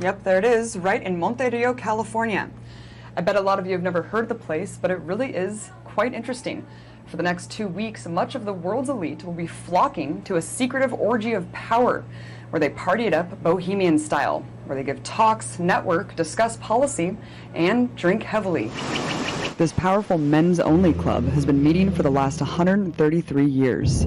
Yep, there it is, right in Monterey, California. I bet a lot of you have never heard of the place, but it really is quite interesting. For the next 2 weeks, much of the world's elite will be flocking to a secretive orgy of power, where they party it up bohemian style, where they give talks, network, discuss policy, and drink heavily. This powerful men's-only club has been meeting for the last 133 years.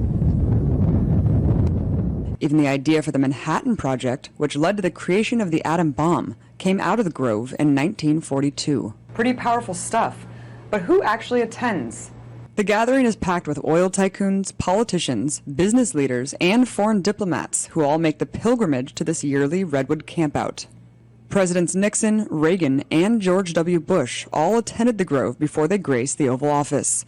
Even the idea for the Manhattan Project, which led to the creation of the atom bomb, came out of the Grove in 1942. Pretty powerful stuff, but who actually attends? The gathering is packed with oil tycoons, politicians, business leaders, and foreign diplomats who all make the pilgrimage to this yearly Redwood campout. Presidents Nixon, Reagan, and George W. Bush all attended the Grove before they graced the Oval Office.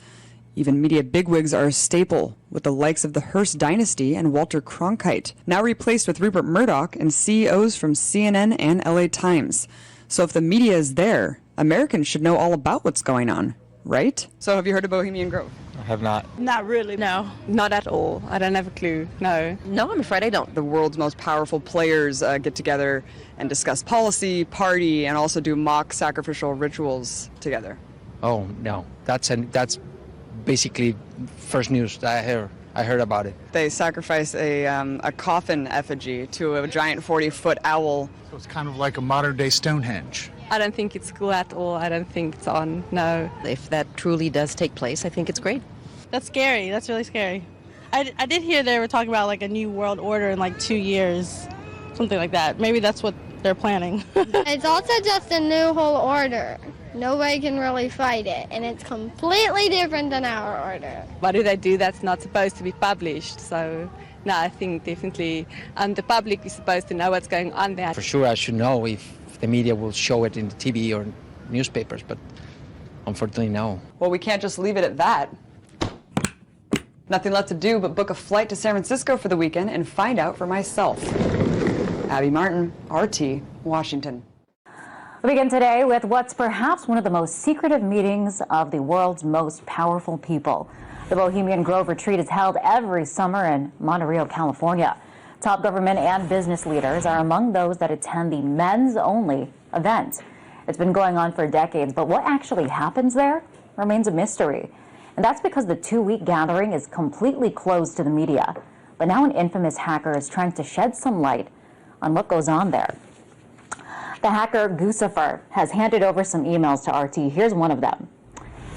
Even media bigwigs are a staple, with the likes of the Hearst dynasty and Walter Cronkite, now replaced with Rupert Murdoch and CEOs from CNN and LA Times. So if the media is there, Americans should know all about what's going on, right? So have you heard of Bohemian Grove? I have not. Not really. No, not at all. I don't have a clue. No. No, I'm afraid I don't. The world's most powerful players get together and discuss policy, party, and also do mock sacrificial rituals together. Oh, no. That's basically first news that I heard about it. They sacrifice a coffin effigy to a giant 40-foot owl. So it's kind of like a modern-day Stonehenge. I don't think it's cool at all. I don't think it's on. No. If that truly does take place, I think it's great. That's scary. That's really scary. I did hear they were talking about like a new world order in like 2 years, something like that. Maybe that's what they're planning. It's also just a new whole order. Nobody can really fight it, and it's completely different than our order. Why do they do that's not supposed to be published? So, no, I think definitely the public is supposed to know what's going on there. For sure, I should know if the media will show it in the TV or newspapers, but unfortunately, no. Well, we can't just leave it at that. Nothing left to do but book a flight to San Francisco for the weekend and find out for myself. Abby Martin, RT, Washington. We begin today with what's perhaps one of the most secretive meetings of the world's most powerful people. The Bohemian Grove retreat is held every summer in Monterey, California. Top government and business leaders are among those that attend the men's-only event. It's been going on for decades, but what actually happens there remains a mystery. And that's because the 2-week gathering is completely closed to the media. But now an infamous hacker is trying to shed some light on what goes on there. The hacker Guccifer has handed over some emails to RT. Here's one of them.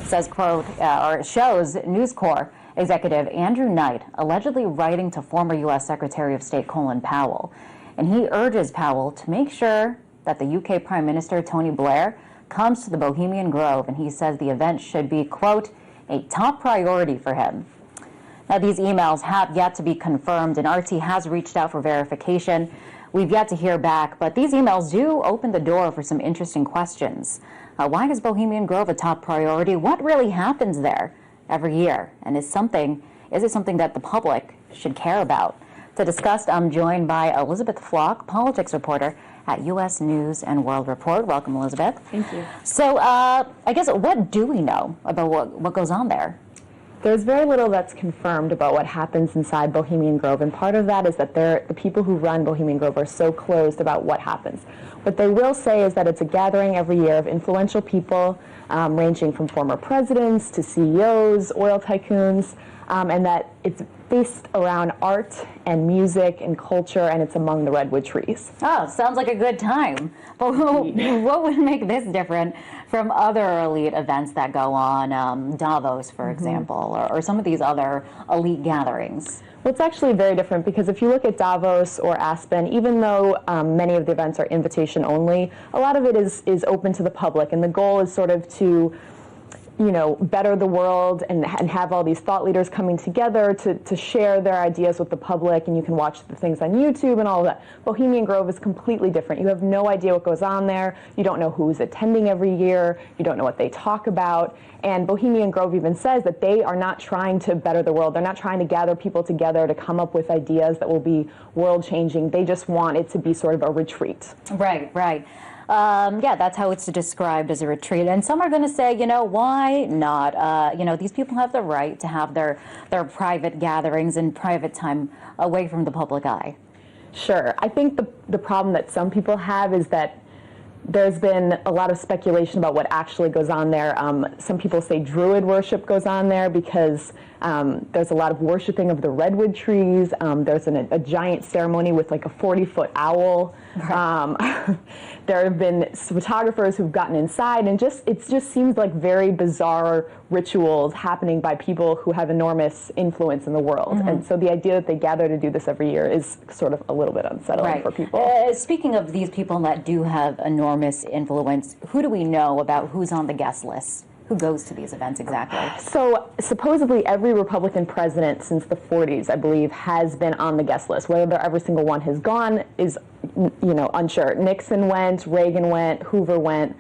It says, quote, or it shows News Corp executive Andrew Knight allegedly writing to former U.S. Secretary of State Colin Powell. And he urges Powell to make sure that the UK Prime Minister Tony Blair comes to the Bohemian Grove. And he says the event should be, quote, a top priority for him. Now, these emails have yet to be confirmed, and RT has reached out for verification. We've yet to hear back, but these emails do open the door for some interesting questions. Why is Bohemian Grove a top priority? What really happens there every year? And is it something that the public should care about? To discuss, I'm joined by Elizabeth Flock, politics reporter at U.S. News and World Report. Welcome, Elizabeth. Thank you. So I guess, what do we know about what goes on there? There's very little that's confirmed about what happens inside Bohemian Grove, and part of that is that the people who run Bohemian Grove are so closed about what happens. What they will say is that it's a gathering every year of influential people, ranging from former presidents to CEOs, oil tycoons, and that it's based around art and music and culture, and it's among the redwood trees. Oh, sounds like a good time. But what would make this different from other elite events that go on, Davos, for example, or some of these other elite gatherings? Well, it's actually very different, because if you look at Davos or Aspen, even though many of the events are invitation only, a lot of it is open to the public, and the goal is sort of to better the world and have all these thought leaders coming together to share their ideas with the public, and you can watch the things on YouTube and all of that. Bohemian Grove is completely different. You have no idea what goes on there. You don't know who's attending every year. You don't know what they talk about. And Bohemian Grove even says that they are not trying to better the world. They're not trying to gather people together to come up with ideas that will be world-changing. They just want it to be sort of a retreat. Right, right. Yeah, that's how it's described, as a retreat. And some are going to say, why not? These people have the right to have their private gatherings and private time away from the public eye. Sure. I think the problem that some people have is that there's been a lot of speculation about what actually goes on there. Some people say Druid worship goes on there because there's a lot of worshiping of the redwood trees. There's a giant ceremony with like a 40-foot owl. Right. There have been photographers who've gotten inside, and it just seems like very bizarre rituals happening by people who have enormous influence in the world. Mm-hmm. And so the idea that they gather to do this every year is sort of a little bit unsettling for people. Speaking of these people that do have enormous influence, who do we know about who's on the guest list? Who goes to these events exactly? So supposedly every Republican president since the 40s, I believe, has been on the guest list. Whether every single one has gone is, unsure. Nixon went, Reagan went, Hoover went.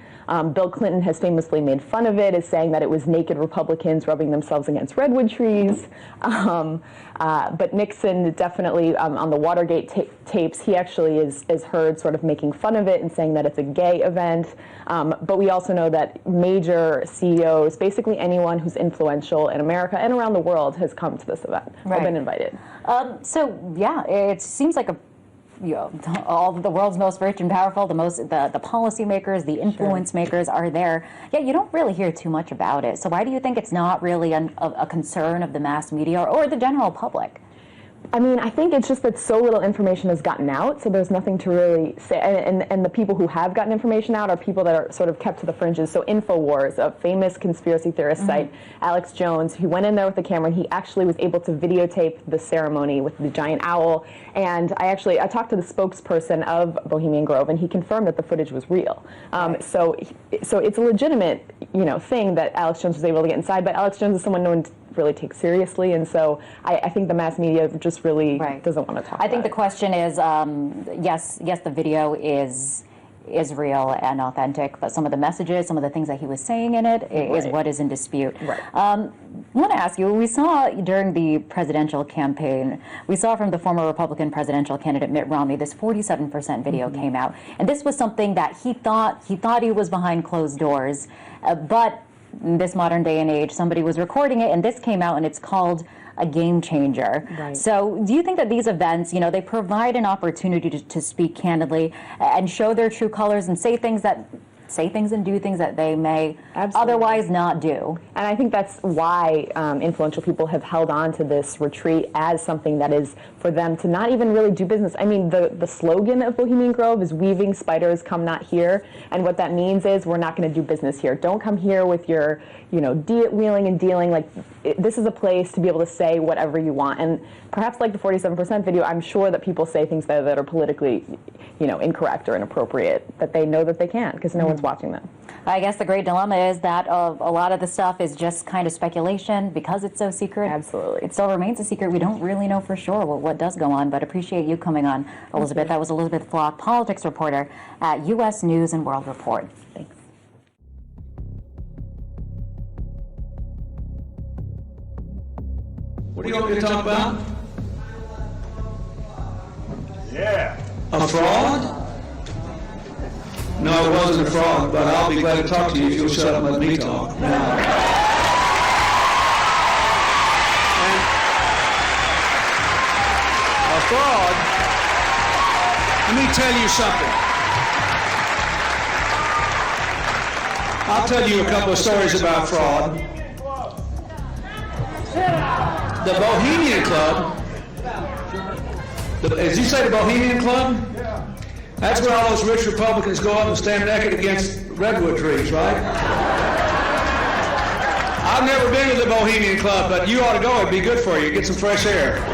Bill Clinton has famously made fun of it, as saying that it was naked Republicans rubbing themselves against redwood trees. But Nixon definitely, on the Watergate tapes, he actually is heard sort of making fun of it and saying that it's a gay event. But we also know that major CEOs, basically anyone who's influential in America and around the world, has come to this event or been invited. It seems like all of the world's most rich and powerful, the policymakers, the influence makers are there. Yet you don't really hear too much about it. So why do you think it's not really a concern of the mass media or the general public? I mean, I think it's just that so little information has gotten out, so there's nothing to really say. And the people who have gotten information out are people that are sort of kept to the fringes. So InfoWars, a famous conspiracy theorist site, Alex Jones, who went in there with the camera, and he actually was able to videotape the ceremony with the giant owl. And I talked to the spokesperson of Bohemian Grove, and he confirmed that the footage was real. So it's a legitimate, thing that Alex Jones was able to get inside. But Alex Jones is someone no one really take seriously, and so I think the mass media just really doesn't want to talk about it. I think the question is, yes, the video is real and authentic, but some of the messages, some of the things that he was saying in it is what is in dispute. I want to ask you, we saw during the presidential campaign, we saw from the former Republican presidential candidate Mitt Romney, this 47% video came out, and this was something that he thought he was behind closed doors, but in this modern day and age, somebody was recording it, and this came out, and it's called a game changer. So do you think that these events, they provide an opportunity to speak candidly and show their true colors and say things and do things that they may otherwise not do? And I think that's why influential people have held on to this retreat as something that is for them to not even really do business. I mean, the slogan of Bohemian Grove is "Weaving spiders, come not here," and what that means is we're not going to do business here. Don't come here with your, wheeling and dealing. This is a place to be able to say whatever you want. And perhaps like the 47% video, I'm sure that people say things that are politically, incorrect or inappropriate, that they know that they can because no one's watching them. I guess the great dilemma is that a lot of the stuff is just kind of speculation because it's so secret. Absolutely. It still remains a secret. We don't really know for sure what does go on, but appreciate you coming on, Elizabeth. That was Elizabeth Flock, politics reporter at U.S. News and World Report. Thanks. What do you want me to talk about? Yeah. A fraud? No, it wasn't a fraud, but I'll be glad to talk to you if you'll shut up and let me talk. A fraud? Let me tell you something. I'll tell you a couple of stories about fraud. The Bohemian Club, as you say, the Bohemian Club? That's where all those rich Republicans go up and stand naked against redwood trees, right? I've never been to the Bohemian Club, but you ought to go. It'd be good for you. Get some fresh air.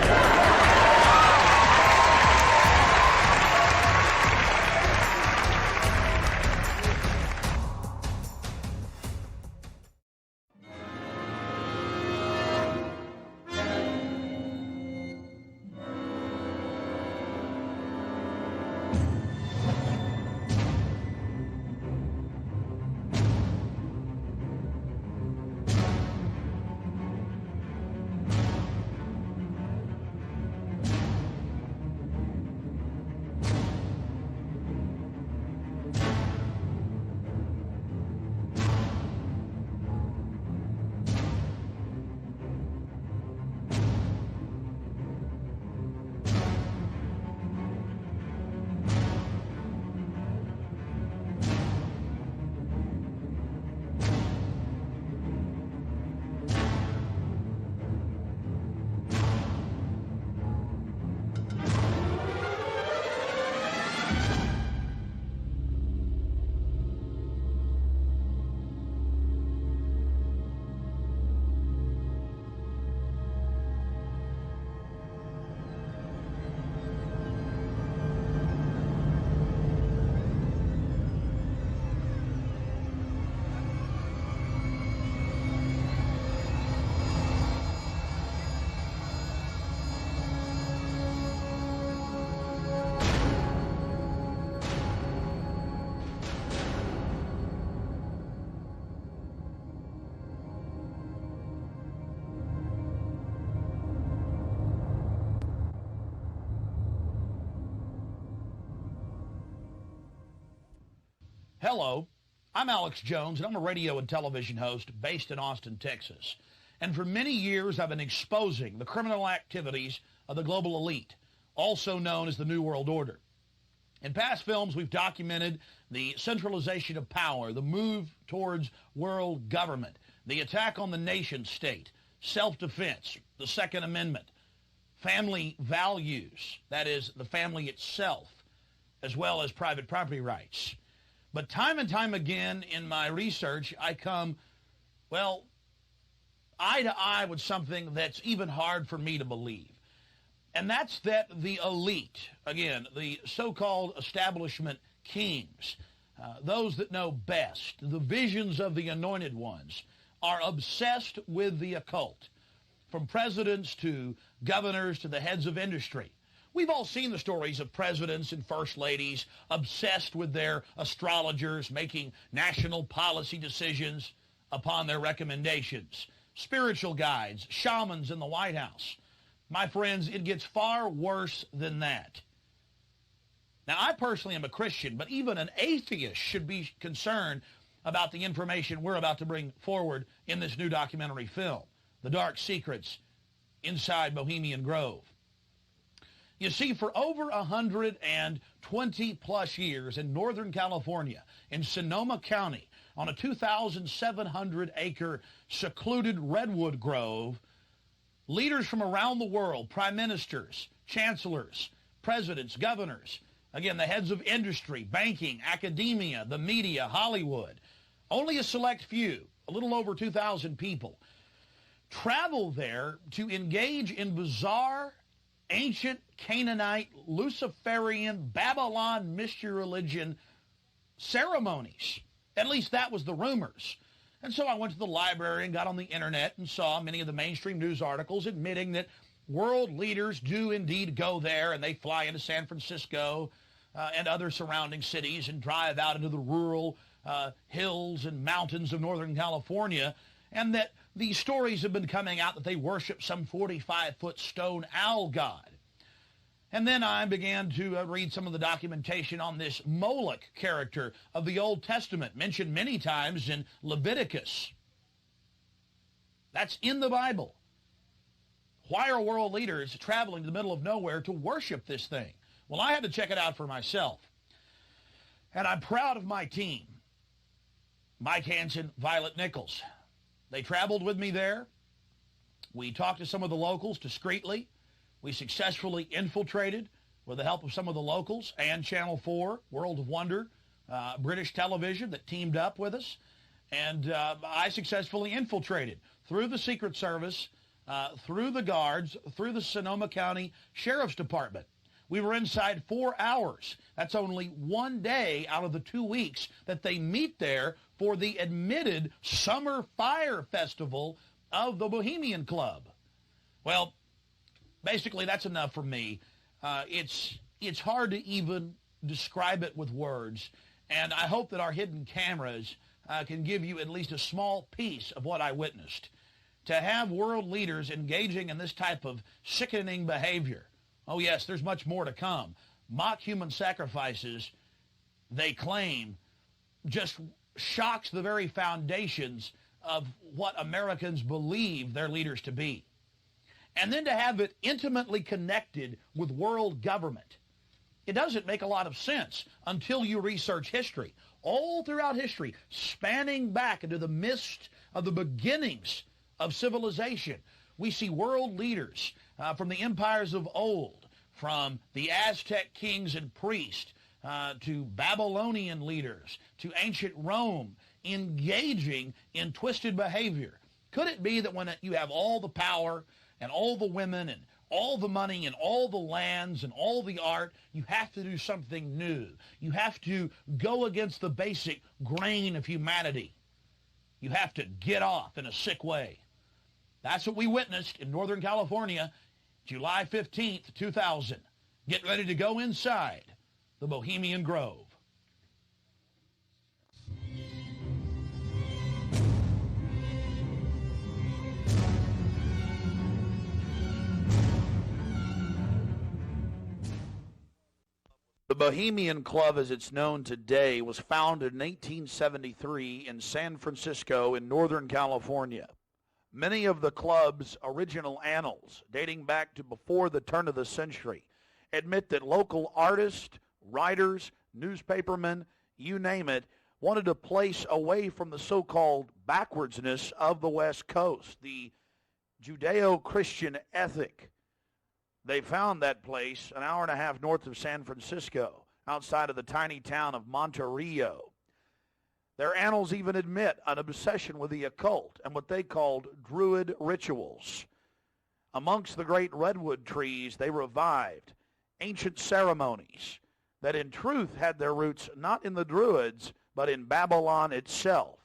Hello, I'm Alex Jones, and I'm a radio and television host based in Austin, Texas. And for many years, I've been exposing the criminal activities of the global elite, also known as the New World Order. In past films, we've documented the centralization of power, the move towards world government, the attack on the nation state, self-defense, the Second Amendment, family values, that is, the family itself, as well as private property rights. But time and time again in my research, I come, well, eye to eye with something that's even hard for me to believe. And that's that the elite, again, the so-called establishment kings, those that know best, the visions of the anointed ones, are obsessed with the occult, from presidents to governors to the heads of industry. We've all seen the stories of presidents and first ladies obsessed with their astrologers making national policy decisions upon their recommendations. Spiritual guides, shamans in the White House. My friends, it gets far worse than that. Now, I personally am a Christian, but even an atheist should be concerned about the information we're about to bring forward in this new documentary film, The Dark Secrets Inside Bohemian Grove. You see, for over 120 plus years in Northern California, in Sonoma County, on a 2,700-acre secluded redwood grove, leaders from around the world, prime ministers, chancellors, presidents, governors, again, the heads of industry, banking, academia, the media, Hollywood, only a select few, a little over 2,000 people, travel there to engage in bizarre, ancient Canaanite, Luciferian, Babylon mystery religion ceremonies. At least that was the rumors. And so I went to the library and got on the internet and saw many of the mainstream news articles admitting that world leaders do indeed go there, and they fly into San Francisco and other surrounding cities and drive out into the rural hills and mountains of Northern California, and that these stories have been coming out that they worship some 45-foot stone owl god. And then I began to read some of the documentation on this Moloch character of the Old Testament, mentioned many times in Leviticus. That's in the Bible. Why are world leaders traveling to the middle of nowhere to worship this thing? Well, I had to check it out for myself. And I'm proud of my team. Mike Hansen, Violet Nichols. They traveled with me there. We talked to some of the locals discreetly. We successfully infiltrated, with the help of some of the locals and Channel 4, World of Wonder, British television that teamed up with us. And I successfully infiltrated through the Secret Service, through the guards, through the Sonoma County Sheriff's Department. We were inside 4 hours. That's only one day out of the 2 weeks that they meet there for the admitted Summer Fire Festival of the Bohemian Club. Well, basically, that's enough for me. It's hard to even describe it with words, and I hope that our hidden cameras can give you at least a small piece of what I witnessed. To have world leaders engaging in this type of sickening behavior, oh yes, there's much more to come. Mock human sacrifices, they claim, just shocks the very foundations of what Americans believe their leaders to be. And then to have it intimately connected with world government. It doesn't make a lot of sense until you research history. All throughout history, spanning back into the mist of the beginnings of civilization, we see world leaders from the empires of old, from the Aztec kings and priests, to Babylonian leaders, to ancient Rome, engaging in twisted behavior. Could it be that when you have all the power and all the women and all the money and all the lands and all the art, you have to do something new? You have to go against the basic grain of humanity. You have to get off in a sick way. That's what we witnessed in Northern California, July 15th, 2000. Get ready to go inside the Bohemian Grove. The Bohemian Club, as it's known today, was founded in 1873 in San Francisco in Northern California. Many of the club's original annals, dating back to before the turn of the century, admit that local artists, writers, newspapermen, you name it, wanted a place away from the so-called backwardsness of the West Coast, the Judeo-Christian ethic. They found that place an hour and a half north of San Francisco, outside of the tiny town of Monterey. Their annals even admit an obsession with the occult and what they called druid rituals. Amongst the great redwood trees, they revived ancient ceremonies that in truth had their roots not in the Druids, but in Babylon itself.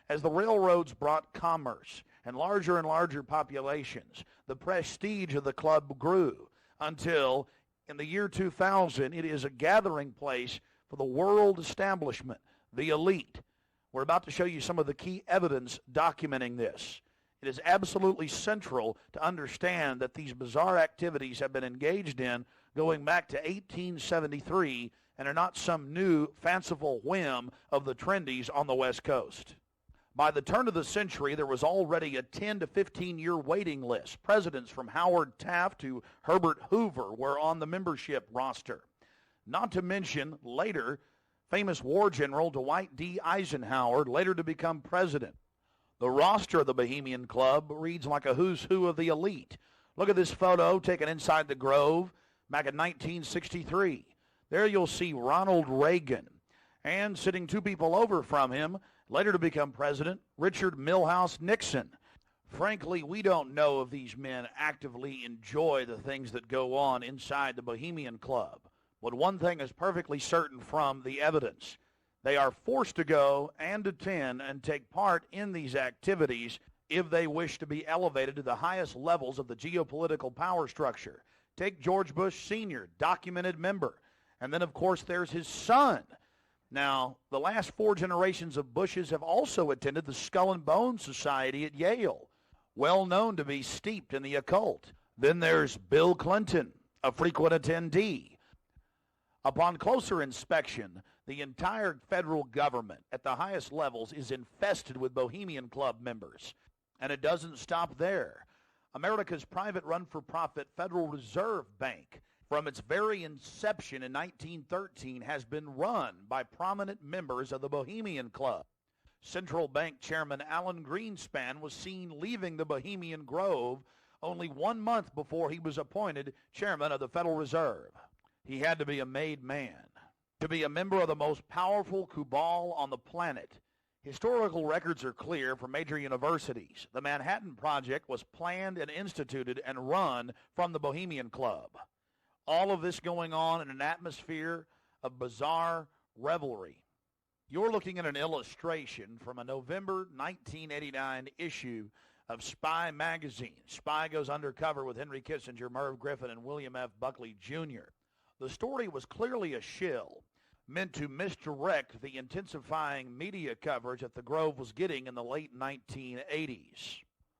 As the railroads brought commerce and larger populations, the prestige of the club grew until, in the year 2000, it is a gathering place for the world establishment, the elite. We're about to show you some of the key evidence documenting this. It is absolutely central to understand that these bizarre activities have been engaged in going back to 1873 and are not some new fanciful whim of the trendies on the West Coast. By the turn of the century, there was already a 10 to 15-year waiting list. Presidents from Howard Taft to Herbert Hoover were on the membership roster. Not to mention, later, famous war general Dwight D. Eisenhower, later to become president. The roster of the Bohemian Club reads like a who's who of the elite. Look at this photo taken inside the Grove back in 1963. There you'll see Ronald Reagan, and sitting two people over from him, later to become president, Richard Milhous Nixon. Frankly, we don't know if these men actively enjoy the things that go on inside the Bohemian Club. But one thing is perfectly certain from the evidence. They are forced to go and attend and take part in these activities if they wish to be elevated to the highest levels of the geopolitical power structure. Take George Bush Sr., documented member. And then, of course, there's his son. Now, the last 4 generations of Bushes have also attended the Skull and Bones Society at Yale, well known to be steeped in the occult. Then there's Bill Clinton, a frequent attendee. Upon closer inspection, the entire federal government at the highest levels is infested with Bohemian Club members. And it doesn't stop there. America's private run-for-profit Federal Reserve Bank, from its very inception in 1913, has been run by prominent members of the Bohemian Club. Central Bank Chairman Alan Greenspan was seen leaving the Bohemian Grove only 1 month before he was appointed chairman of the Federal Reserve. He had to be a made man to be a member of the most powerful cabal on the planet. Historical records are clear from major universities. The Manhattan Project was planned and instituted and run from the Bohemian Club. All of this going on in an atmosphere of bizarre revelry. You're looking at an illustration from a November 1989 issue of Spy magazine. Spy goes undercover with Henry Kissinger, Merv Griffin, and William F. Buckley Jr. The story was clearly a shill, meant to misdirect the intensifying media coverage that the Grove was getting in the late 1980s.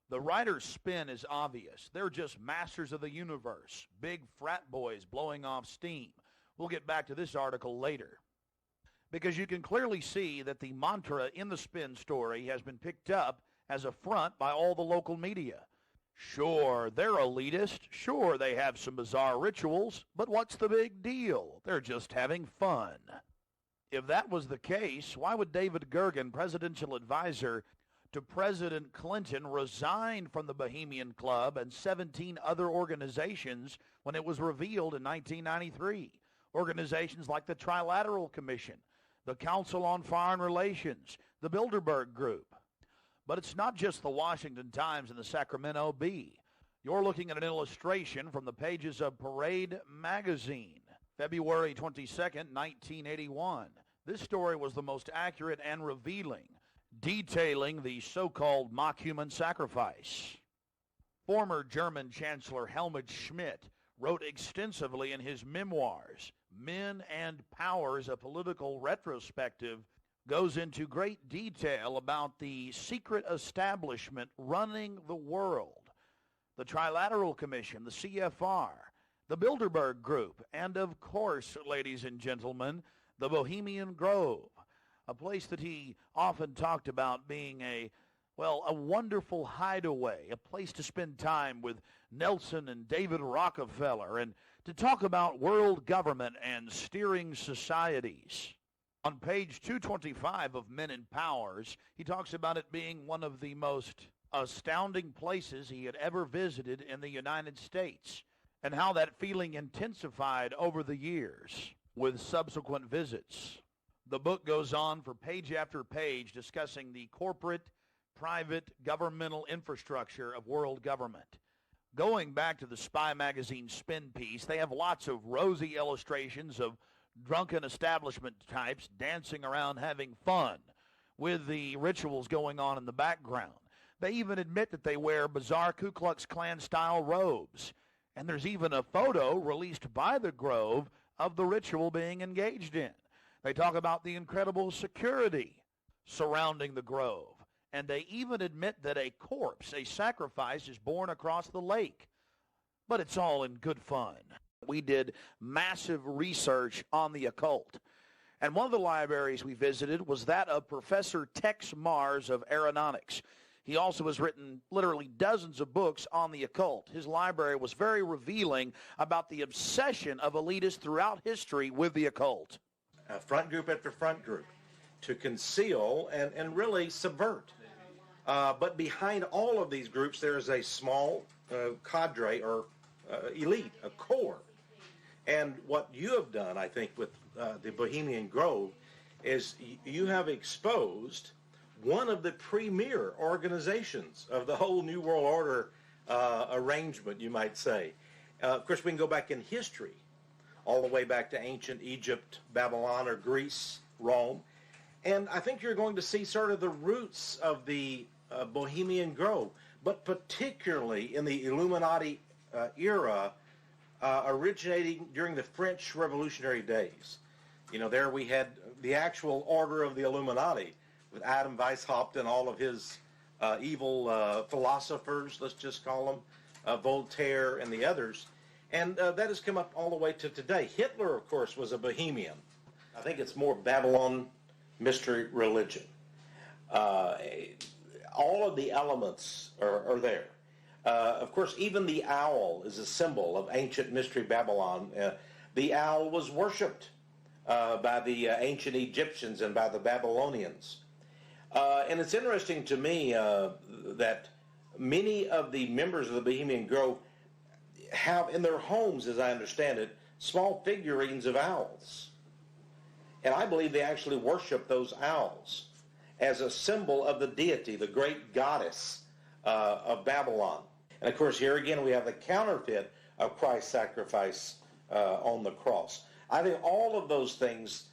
The writer's spin is obvious. They're just masters of the universe, big frat boys blowing off steam. We'll get back to this article later. Because you can clearly see that the mantra in the spin story has been picked up as a front by all the local media. Sure, they're elitist. Sure, they have some bizarre rituals. But what's the big deal? They're just having fun. If that was the case, why would David Gergen, presidential advisor to President Clinton, resign from the Bohemian Club and 17 other organizations when it was revealed in 1993? Organizations like the Trilateral Commission, the Council on Foreign Relations, the Bilderberg Group. But it's not just the Washington Times and the Sacramento Bee. You're looking at an illustration from the pages of Parade magazine, February 22nd, 1981. This story was the most accurate and revealing, detailing the so-called mock-human sacrifice. Former German Chancellor Helmut Schmidt wrote extensively in his memoirs, Men and Powers, a Political Retrospective, goes into great detail about the secret establishment running the world. The Trilateral Commission, the CFR, the Bilderberg Group, and of course, ladies and gentlemen, the Bohemian Grove, a place that he often talked about being a wonderful hideaway, a place to spend time with Nelson and David Rockefeller and to talk about world government and steering societies. On page 225 of Men in Powers, he talks about it being one of the most astounding places he had ever visited in the United States, and how that feeling intensified over the years with subsequent visits. The book goes on for page after page discussing the corporate, private, governmental infrastructure of world government. Going back to the Spy magazine spin piece, they have lots of rosy illustrations of drunken establishment types dancing around having fun with the rituals going on in the background. They even admit that they wear bizarre Ku Klux Klan-style robes. And there's even a photo released by the Grove of the ritual being engaged in. They talk about the incredible security surrounding the Grove. And they even admit that a corpse, a sacrifice, is borne across the lake. But it's all in good fun. We did massive research on the occult. And one of the libraries we visited was that of Professor Tex Mars of Aeronautics. He also has written literally dozens of books on the occult. His library was very revealing about the obsession of elitists throughout history with the occult. Front group after front group to conceal and really subvert. But behind all of these groups, there is a small cadre or elite, a core. And what you have done, I think, with the Bohemian Grove is you have exposed one of the premier organizations of the whole New World Order arrangement, you might say. Of course, we can go back in history, all the way back to ancient Egypt, Babylon, or Greece, Rome. And I think you're going to see sort of the roots of the Bohemian Grove, but particularly in the Illuminati era, originating during the French Revolutionary days. You know, there we had the actual order of the Illuminati, with Adam Weishaupt and all of his evil philosophers, let's just call them, Voltaire and the others. And that has come up all the way to today. Hitler, of course, was a Bohemian. I think it's more Babylon mystery religion. All of the elements are there. Of course, even the owl is a symbol of ancient mystery Babylon. The owl was worshipped by the ancient Egyptians and by the Babylonians. And it's interesting to me that many of the members of the Bohemian Grove have in their homes, as I understand it, small figurines of owls. And I believe they actually worship those owls as a symbol of the deity, the great goddess of Babylon. And of course, here again, we have the counterfeit of Christ's sacrifice on the cross. I think all of those things,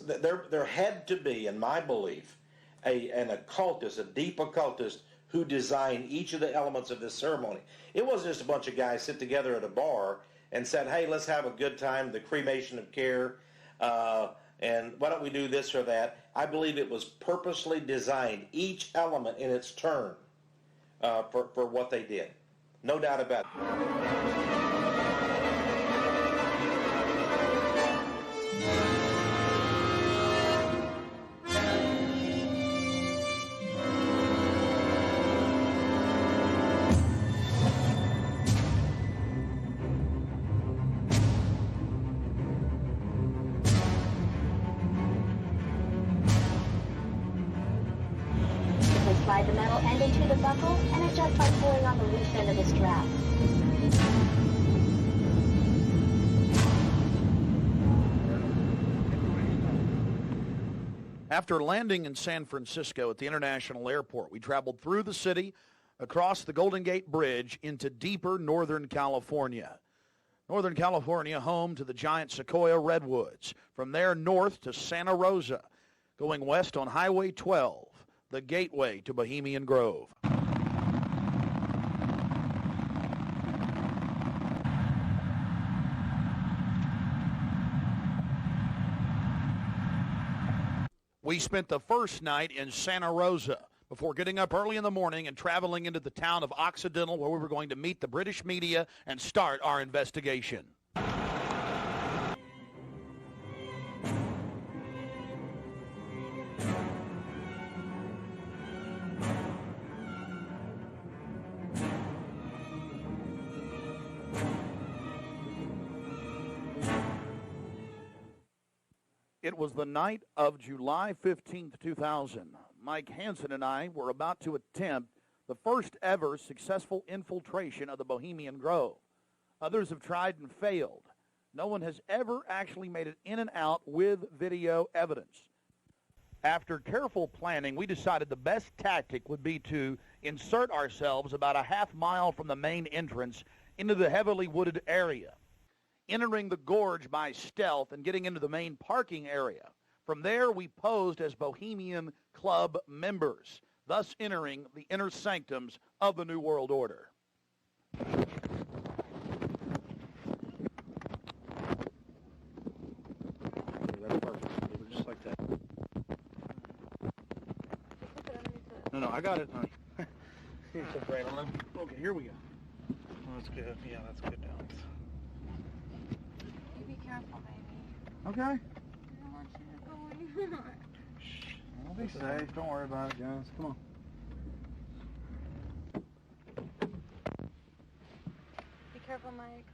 there had to be, in my belief, an occultist, a deep occultist, who designed each of the elements of this ceremony. It wasn't just a bunch of guys sit together at a bar and said, hey, let's have a good time, the cremation of care, and why don't we do this or that. I believe it was purposely designed, each element in its turn, for what they did. No doubt about it. Slide the metal end into the buckle and adjust by pulling on the loose end of the strap. After landing in San Francisco at the International Airport, we traveled through the city, across the Golden Gate Bridge, into deeper Northern California. Northern California, home to the giant Sequoia redwoods. From there north to Santa Rosa, going west on Highway 12. The gateway to Bohemian Grove. We spent the first night in Santa Rosa before getting up early in the morning and traveling into the town of Occidental, where we were going to meet the British media and start our investigation. It was the night of July 15th, 2000. Mike Hansen and I were about to attempt the first ever successful infiltration of the Bohemian Grove. Others have tried and failed. No one has ever actually made it in and out with video evidence. After careful planning, we decided the best tactic would be to insert ourselves about a half mile from the main entrance into the heavily wooded area, entering the gorge by stealth and getting into the main parking area. From there, we posed as Bohemian Club members, thus entering the inner sanctums of the New World Order. Just like that. No, I got it, honey. Here's a brain on. Okay, here we go. That's good. Yeah, that's good dogs. You be careful, baby. Okay. I don't want you to go anywhere. Shh. I'll be safe. Don't worry about it, guys. Come on. Be careful, Mike.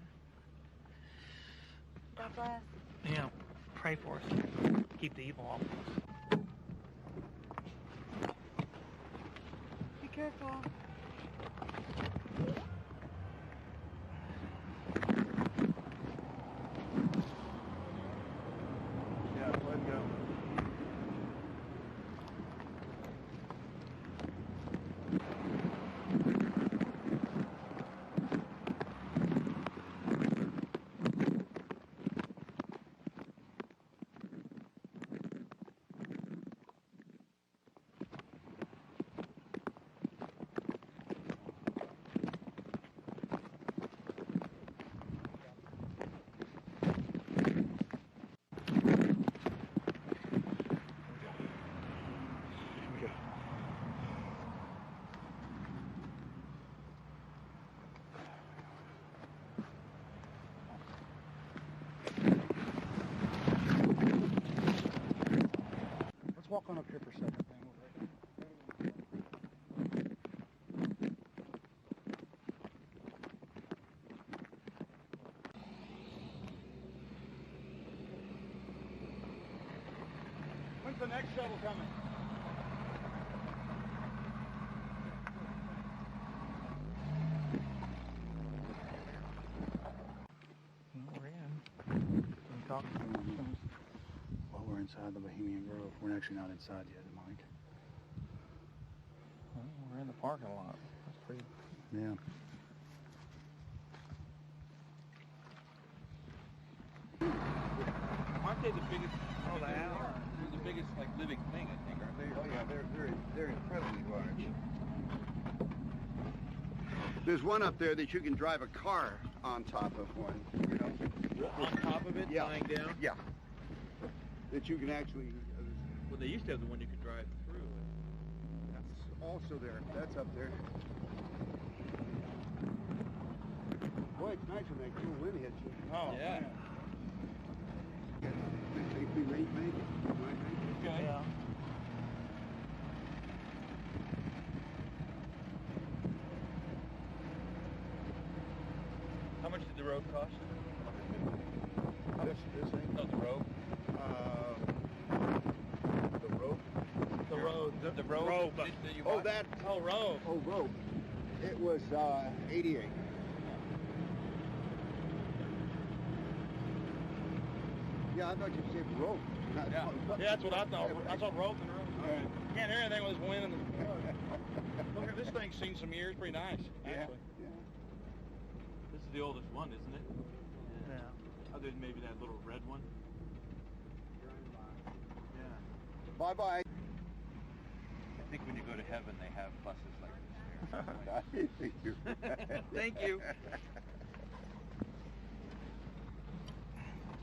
God bless. Yeah, pray for us. Keep the evil off of us. Be careful. Yeah, let it go. Walk on up here for a second. When's the next shuttle coming? We're in. Can you talk? Well, we're inside the Bohemian Grove. We're actually not inside yet, Mike. Well, we're in the parking lot. That's pretty... Yeah. Aren't they the biggest? Oh, they are. They're the biggest, like, living thing, I think, aren't they? Oh yeah, they're incredibly large. There's one up there that you can drive a car on top of one. You know, On top of it, yeah. lying down. Yeah. That you can actually. Well, they used to have the one you could drive through. That's also there. That's up there. Boy, it's nice when that cool wind hits you. Oh yeah. Think we may make it. Okay. Yeah. How much did the road cost? This thing? No, the road. The rope. The road. The road. Rope. That you Oh, bought? that. Oh, road. Oh, rope. It was 88. Yeah, I thought you said rope. Yeah, that's what I thought. I thought rope and road. Can't hear anything with this wind. And look at this thing's seen some years. Pretty nice, actually. Yeah. This is the oldest one, isn't it? Yeah. Other than maybe that little red one. Yeah. Bye-bye. I think when you go to heaven, they have buses like this there. Thank you. Thank you.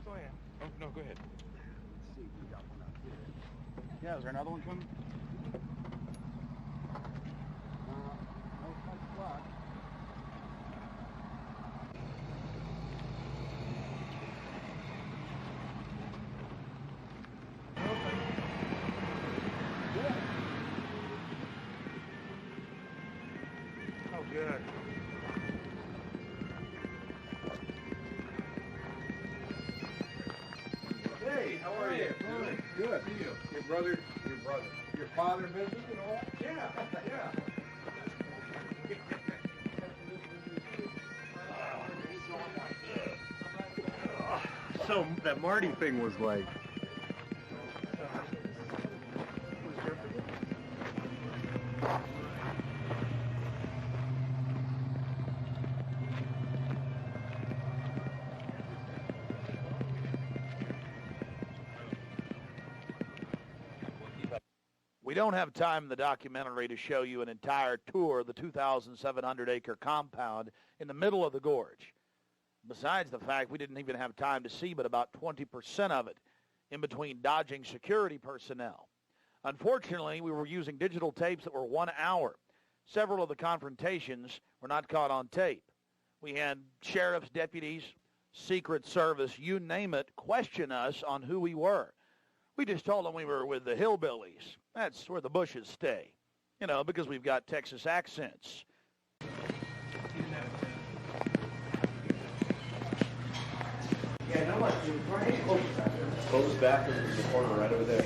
Go ahead. Oh, no, go ahead. Let's see, we got one up here. Yeah, is there another one coming? brother, your father visited and all? Yeah, yeah. So that Marty thing was like... We don't have time in the documentary to show you an entire tour of the 2,700-acre compound in the middle of the gorge. Besides the fact we didn't even have time to see but about 20% of it in between dodging security personnel. Unfortunately, we were using digital tapes that were 1 hour. Several of the confrontations were not caught on tape. We had sheriff's deputies, Secret Service, you name it, question us on who we were. We just told them we were with the hillbillies. That's where the Bushes stay, you know, because we've got Texas accents. Yeah, no, like, close back in the corner right over there.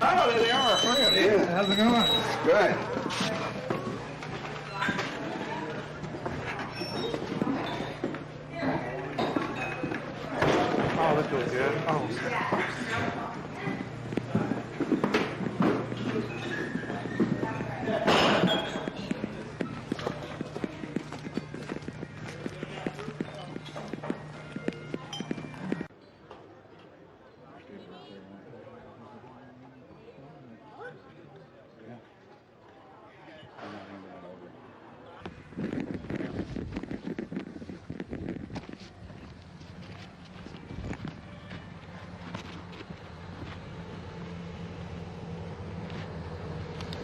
Oh, there they are. Yeah, how's it going? Good. Oh, that feels good. Oh.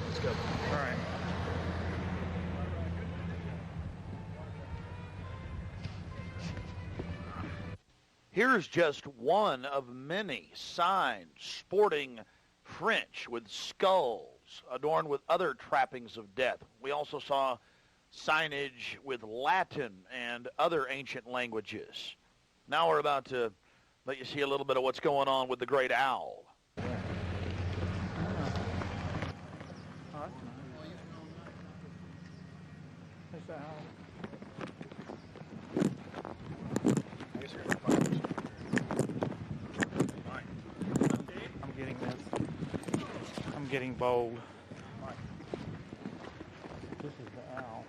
Let's go. All right. Here's just one of many signs sporting French with skulls adorned with other trappings of death. We also saw signage with Latin and other ancient languages. Now we're about to let you see a little bit of what's going on with the great owl. I'm getting this. I'm getting bold. This is the owl.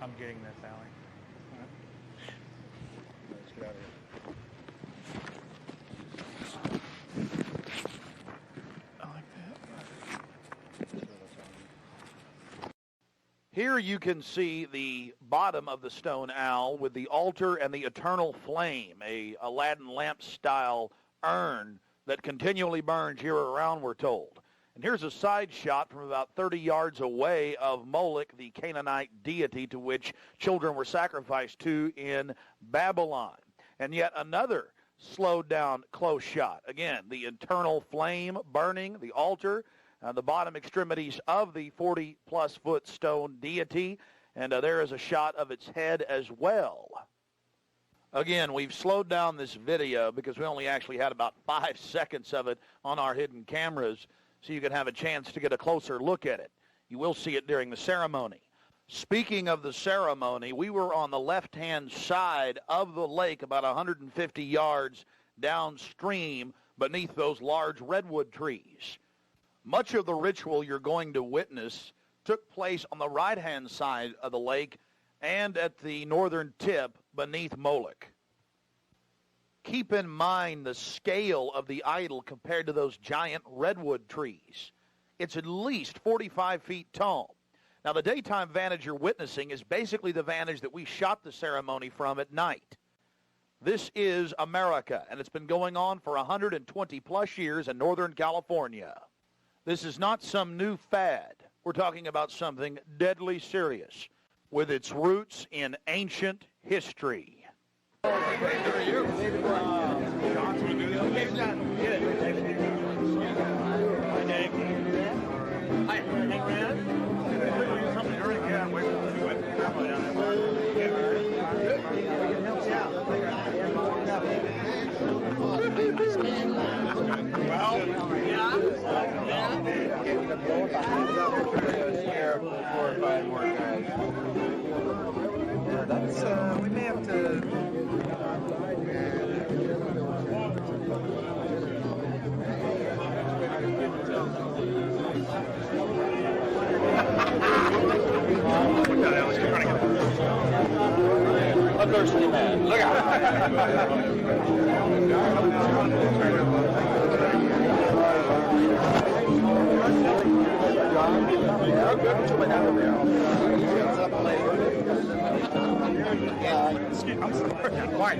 I'm getting this, Allie. Let's get out of here. I like that. Here you can see the bottom of the stone owl with the altar and the eternal flame, a Aladdin lamp-style urn that continually burns year-round, we're told. And here's a side shot from about 30 yards away of Moloch, the Canaanite deity to which children were sacrificed to in Babylon. And yet another slowed down close shot. Again, the eternal flame burning, the altar, the bottom extremities of the 40-plus foot stone deity, and there is a shot of its head as well. Again, we've slowed down this video because we only actually had about 5 seconds of it on our hidden cameras, so you can have a chance to get a closer look at it. You will see it during the ceremony. Speaking of the ceremony, we were on the left-hand side of the lake about 150 yards downstream beneath those large redwood trees. Much of the ritual you're going to witness took place on the right-hand side of the lake and at the northern tip beneath Moloch. Keep in mind the scale of the idol compared to those giant redwood trees. It's at least 45 feet tall. Now, the daytime vantage you're witnessing is basically the vantage that we shot the ceremony from at night. This is America, and it's been going on for 120-plus years in Northern California. This is not some new fad. We're talking about something deadly serious with its roots in ancient history. We may have to. A thirsty man. Look I'm sorry. Quiet.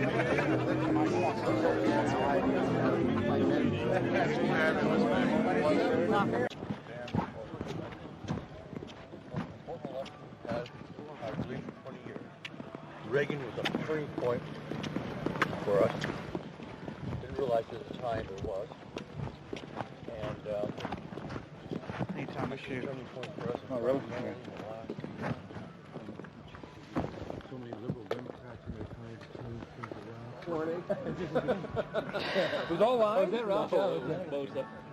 Reagan was a turning point for us. Didn't realize at the time it was. And anytime I shoot. Turning point for us. Oh, really? So many liberal Democrats in their time changed things around. It was all live? Was it right?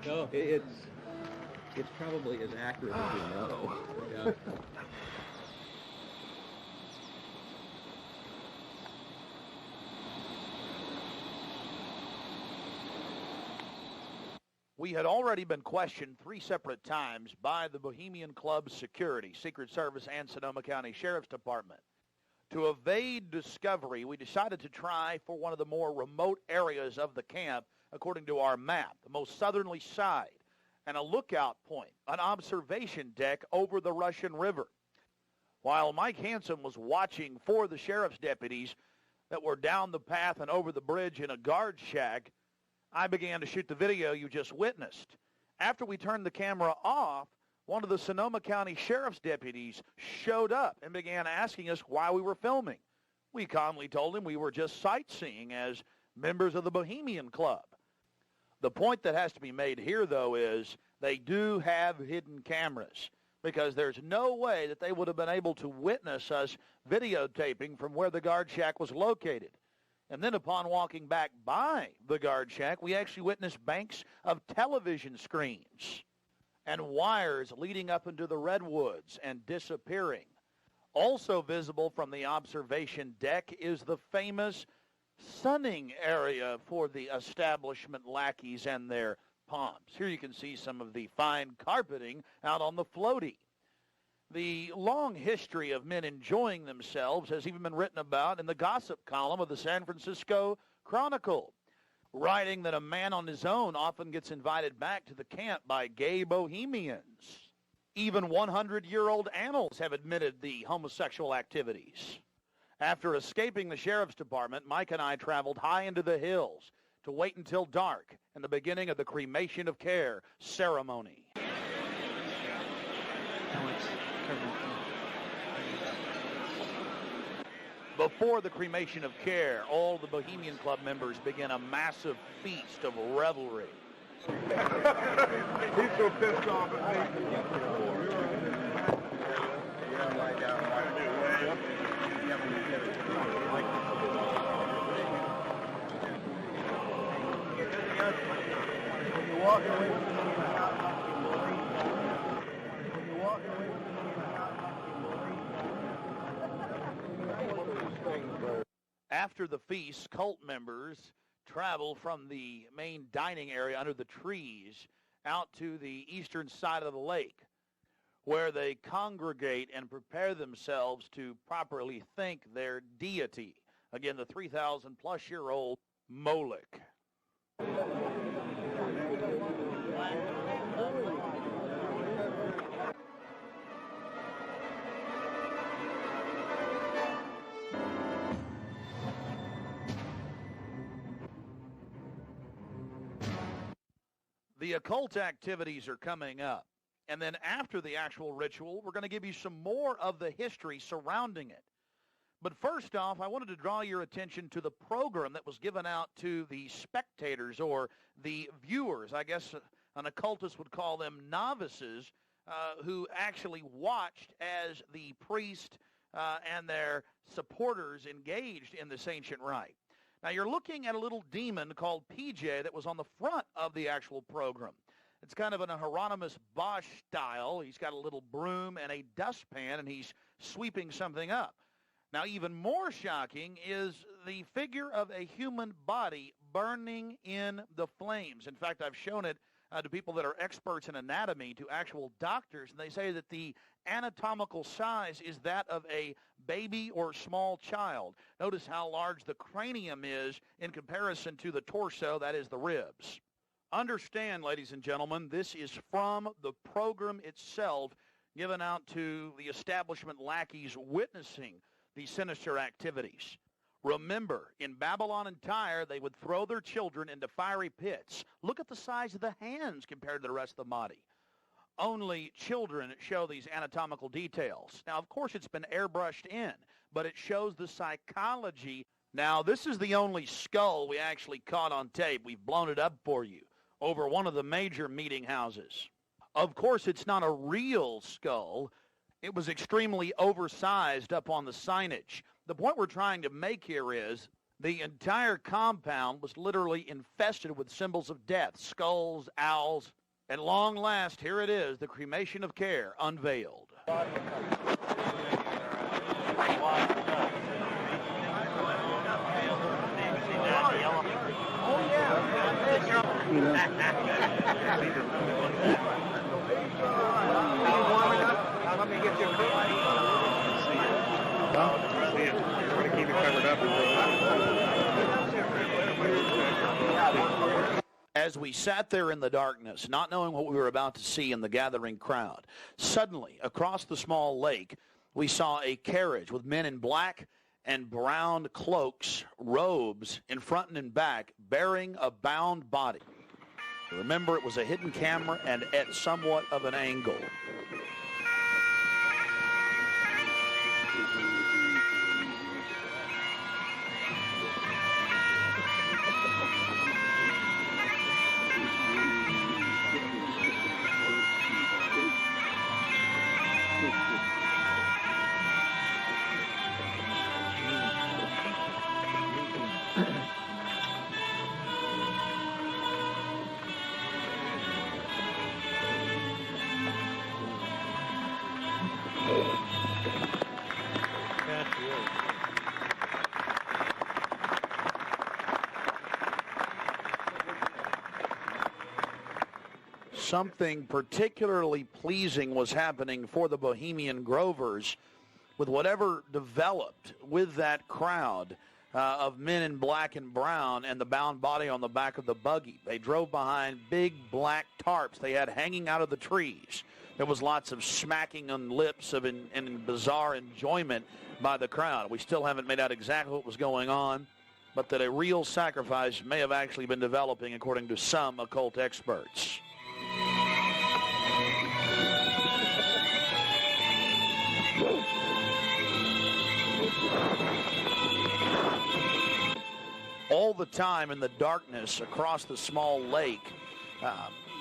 No. It's probably as accurate as you know. Yeah. We had already been questioned 3 separate times by the Bohemian Club's security, Secret Service, and Sonoma County Sheriff's Department. To evade discovery, we decided to try for one of the more remote areas of the camp, according to our map, the most southerly side, and a lookout point, an observation deck over the Russian River. While Mike Hansen was watching for the sheriff's deputies that were down the path and over the bridge in a guard shack, I began to shoot the video you just witnessed. After we turned the camera off, one of the Sonoma County Sheriff's deputies showed up and began asking us why we were filming. We calmly told him we were just sightseeing as members of the Bohemian Club. The point that has to be made here, though, is they do have hidden cameras, because there's no way that they would have been able to witness us videotaping from where the guard shack was located. And then upon walking back by the guard shack, we actually witnessed banks of television screens and wires leading up into the redwoods and disappearing. Also visible from the observation deck is the famous sunning area for the establishment lackeys and their pomps. Here you can see some of the fine carpeting out on the floaty. The long history of men enjoying themselves has even been written about in the gossip column of the San Francisco Chronicle, writing that a man on his own often gets invited back to the camp by gay bohemians. Even 100-year-old annals have admitted the homosexual activities. After escaping the sheriff's department, Mike and I traveled high into the hills to wait until dark and the beginning of the cremation of care ceremony. Before the cremation of care, all the Bohemian Club members begin a massive feast of revelry. He's so pissed off at me. After the feast, cult members travel from the main dining area under the trees out to the eastern side of the lake, where they congregate and prepare themselves to properly thank their deity. Again, the 3,000-plus-year-old Moloch. The occult activities are coming up. And then after the actual ritual, we're going to give you some more of the history surrounding it. But first off, I wanted to draw your attention to the program that was given out to the spectators or the viewers. I guess an occultist would call them novices, who actually watched as the priest and their supporters engaged in this ancient rite. Now, you're looking at a little demon called PJ that was on the front of the actual program. It's kind of in a Hieronymus Bosch style. He's got a little broom and a dustpan, and he's sweeping something up. Now, even more shocking is the figure of a human body burning in the flames. In fact, I've shown it to people that are experts in anatomy, to actual doctors, and they say that the anatomical size is that of a baby or small child. Notice how large the cranium is in comparison to the torso, that is the ribs. Understand, ladies and gentlemen, this is from the program itself given out to the establishment lackeys witnessing these sinister activities. Remember, in Babylon and Tyre, they would throw their children into fiery pits. Look at the size of the hands compared to the rest of the body. Only children show these anatomical details. Now, of course, it's been airbrushed in, but it shows the psychology. Now, this is the only skull we actually caught on tape. We've blown it up for you over one of the major meeting houses. Of course, it's not a real skull. It was extremely oversized up on the signage. The point we're trying to make here is the entire compound was literally infested with symbols of death, skulls, owls. At long last, here it is, the cremation of care unveiled. Let me get you a coat. Try to keep it covered up. As we sat there in the darkness, not knowing what we were about to see in the gathering crowd, suddenly, across the small lake, we saw a carriage with men in black and brown cloaks, robes, in front and in back, bearing a bound body. Remember, it was a hidden camera and at somewhat of an angle. Something particularly pleasing was happening for the Bohemian Grovers with whatever developed with that crowd of men in black and brown and the bound body on the back of the buggy. They drove behind big black tarps they had hanging out of the trees. There was lots of smacking on lips of in bizarre enjoyment by the crowd. We still haven't made out exactly what was going on, but that a real sacrifice may have actually been developing according to some occult experts. All the time in the darkness across the small lake,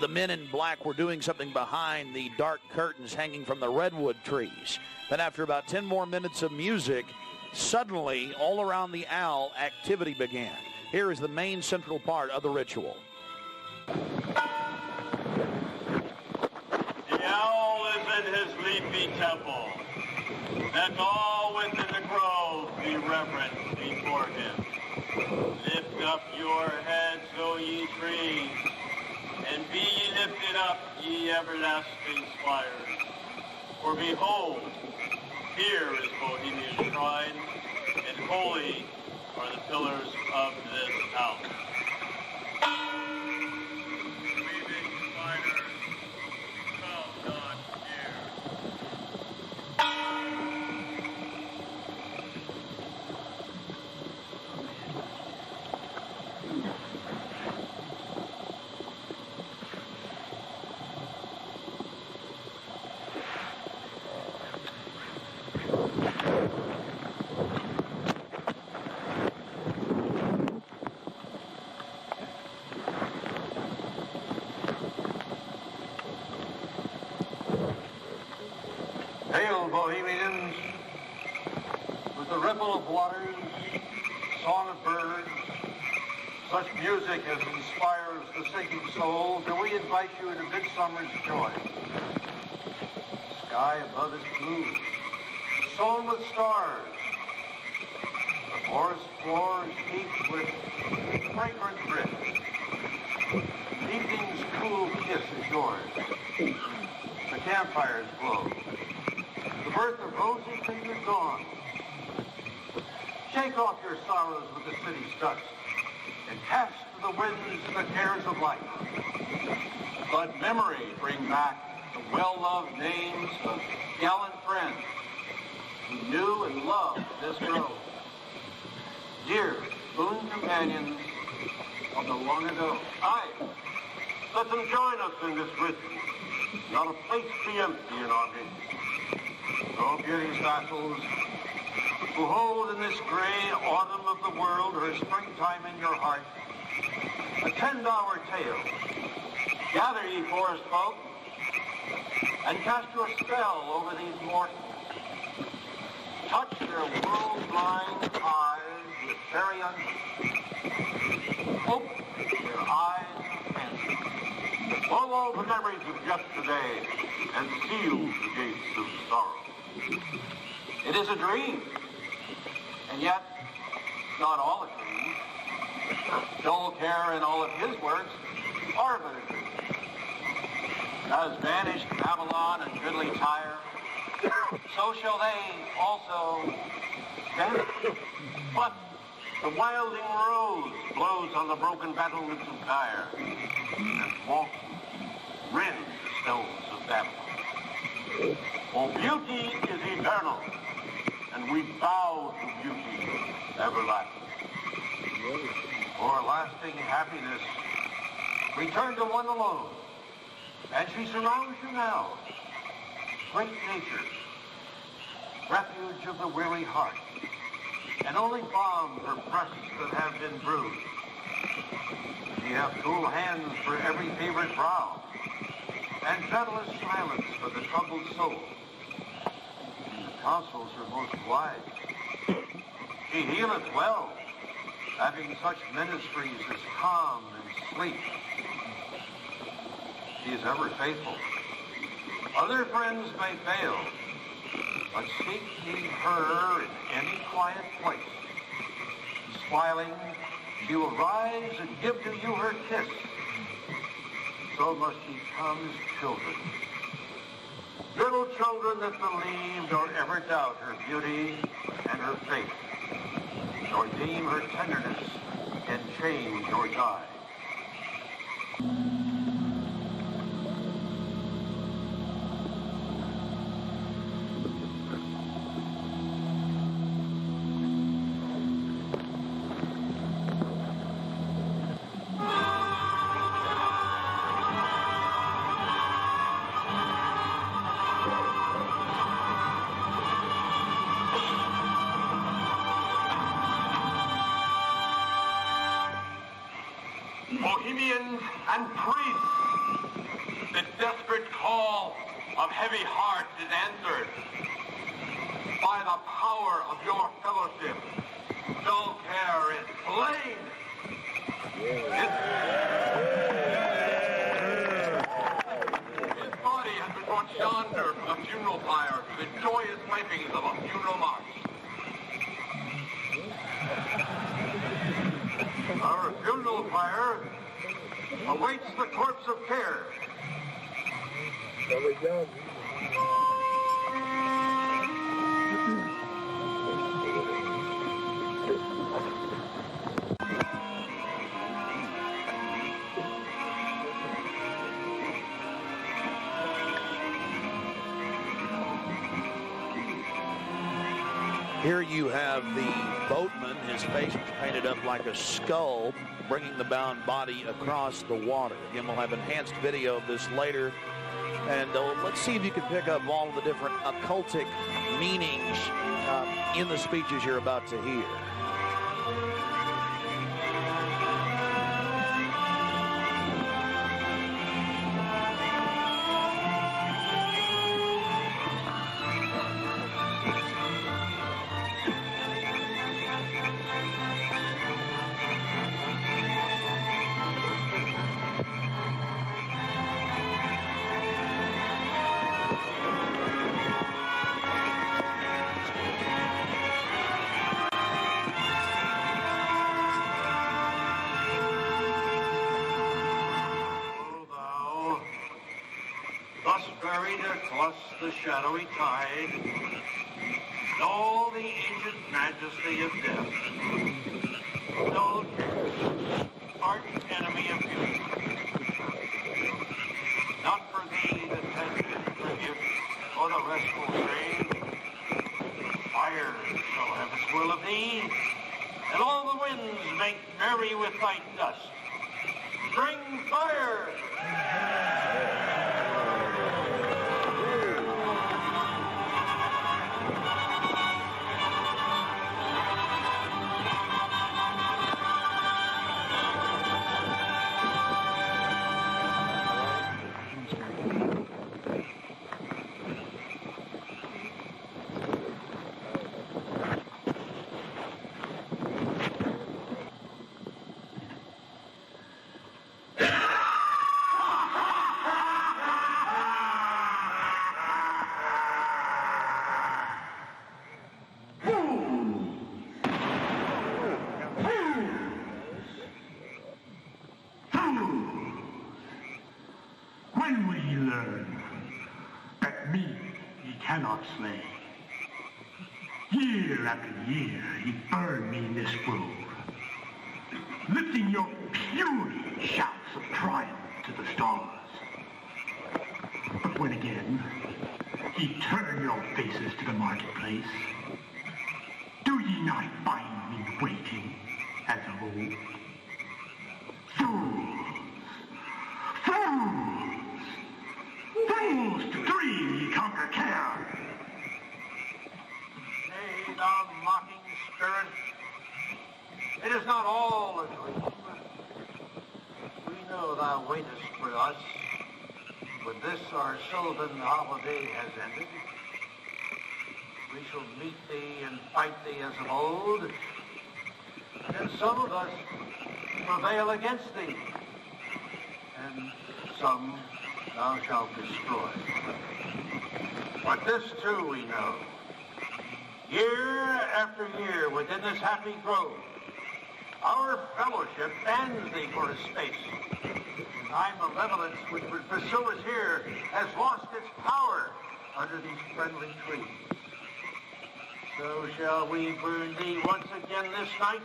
the men in black were doing something behind the dark curtains hanging from the redwood trees. Then after about 10 more minutes of music, suddenly all around the owl, activity began. Here is the main central part of the ritual. The owl is in his leafy temple. Let all within the grove be reverent before him. Lift up your heads, O ye trees, and be ye lifted up, ye everlasting spires. For behold, here is Bohemian shrine, and holy are the pillars of this house. Weaving spiders, come not near. Hail, Bohemians! With the ripple of waters, song of birds, such music as inspires the sinking soul, do we invite you into midsummer's joy. The sky above is blue, sown with stars. The forest floor is heaped with fragrant drift. Evening's cool kiss is yours. The campfires glow. The birth of rosy-fingered dawn. Shake off your sorrows with the city's dust and cast to the winds the cares of life. Let memory bring back the well-loved names of gallant friends who knew and loved this grove. Dear boon companions of the long ago. Aye, let them join us in this ritual. Not a place be empty in our midst. Oh, beauty's vassals, who hold in this gray autumn of the world her springtime in your heart, attend our tale. Gather, ye forest folk, and cast your spell over these mortals. Touch their world-blind eyes with fairy unction. Open their eyes of fancy. Blow all the memories of yesterday and seal the gates of sorrow. It is a dream, and yet not all a dream. Joel Kerr and all of his works are but a dream. As vanished Babylon and goodly Tyre, so shall they also vanish. But the wilding rose blows on the broken battlements of Tyre, and walks rend the stones of Babylon. For beauty is eternal, and we bow to beauty everlasting. For lasting happiness, return to one alone, and she surrounds you now. Great nature, refuge of the weary heart, and only balm for breasts that have been bruised. Ye have cool hands for every favored brow, and gentlest silence for the troubled soul. The counsels are most wise. She healeth well, having such ministries as calm and sleep. She is ever faithful. Other friends may fail, but seek ye her in any quiet place. Smiling, she will rise and give to you her kiss. So must ye come as children. Little children that believe nor ever doubt her beauty and her faith, nor deem her tenderness can change or die. Bohemians and priests, the desperate call of heavy hearts is answered by the power of your fellowship. Dull care is slain. His body has been brought yonder from the funeral pyre to the joyous pipings of a funeral march. Our funeral pyre awaits the corpse of care. There we go. Here you have the boatman, his face is painted up like a skull, bringing the bound body across the water. Again, we'll have enhanced video of this later. And let's see if you can pick up all of the different occultic meanings in the speeches you're about to hear. glory to cross the shadowy tide, know the ancient majesty of death, know arch enemy of beauty. Not for thee the tender tribute or the restful strain. Fire shall have its will of thee, and all the winds make merry with thy dust. Bring fire! When will ye learn that me ye cannot slay? Year after year ye burn me in this grove, lifting your puny shouts of triumph to the stars. But when again ye turn your faces to the marketplace, do ye not find me waiting as of old? Fools to dream ye conquer care. Nay, thou mocking spirit, it is not all a dream. We know thou waitest for us when this our sylvan holiday has ended. We shall meet thee and fight thee as of old, and some of us prevail against thee, and some thou shalt destroy. But this too we know. Year after year within this happy grove, our fellowship bans thee for a space. Thy malevolence which would pursue us here has lost its power under these friendly trees. So shall we burn thee once again this night,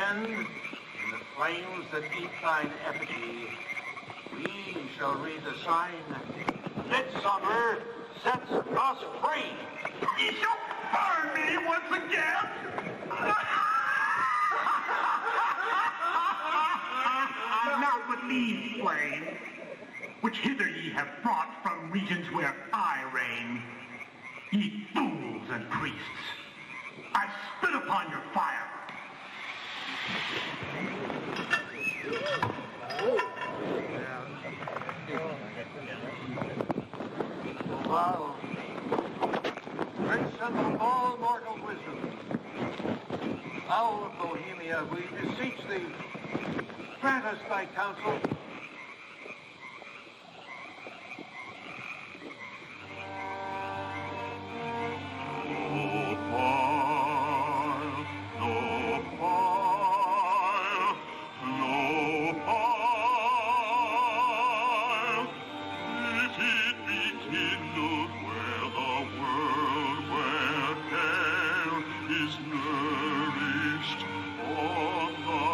and in the flames that eat thine effigy, we shall read the sign, Midsummer sets us free. Ye shall burn me once again! Not with these flames, which hither ye have brought from regions where I reign. Ye fools and priests, I spit upon your fire. Wow. Great symbol of all mortal wisdom, thou of Bohemia, we beseech thee, grant us thy counsel. Nourished on the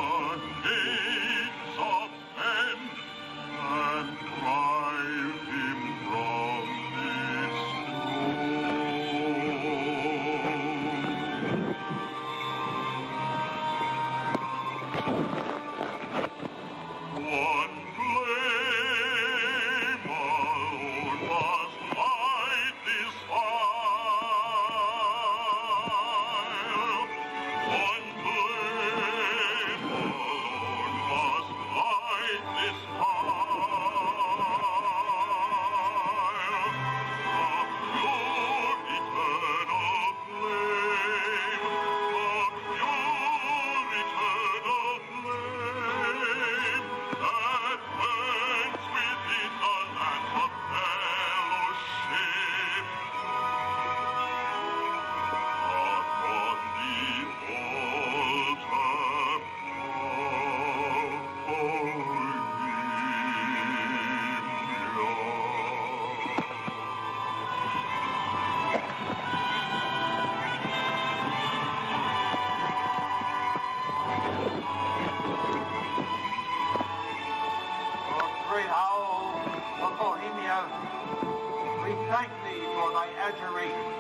heights of men. thank thee for thy adjuration.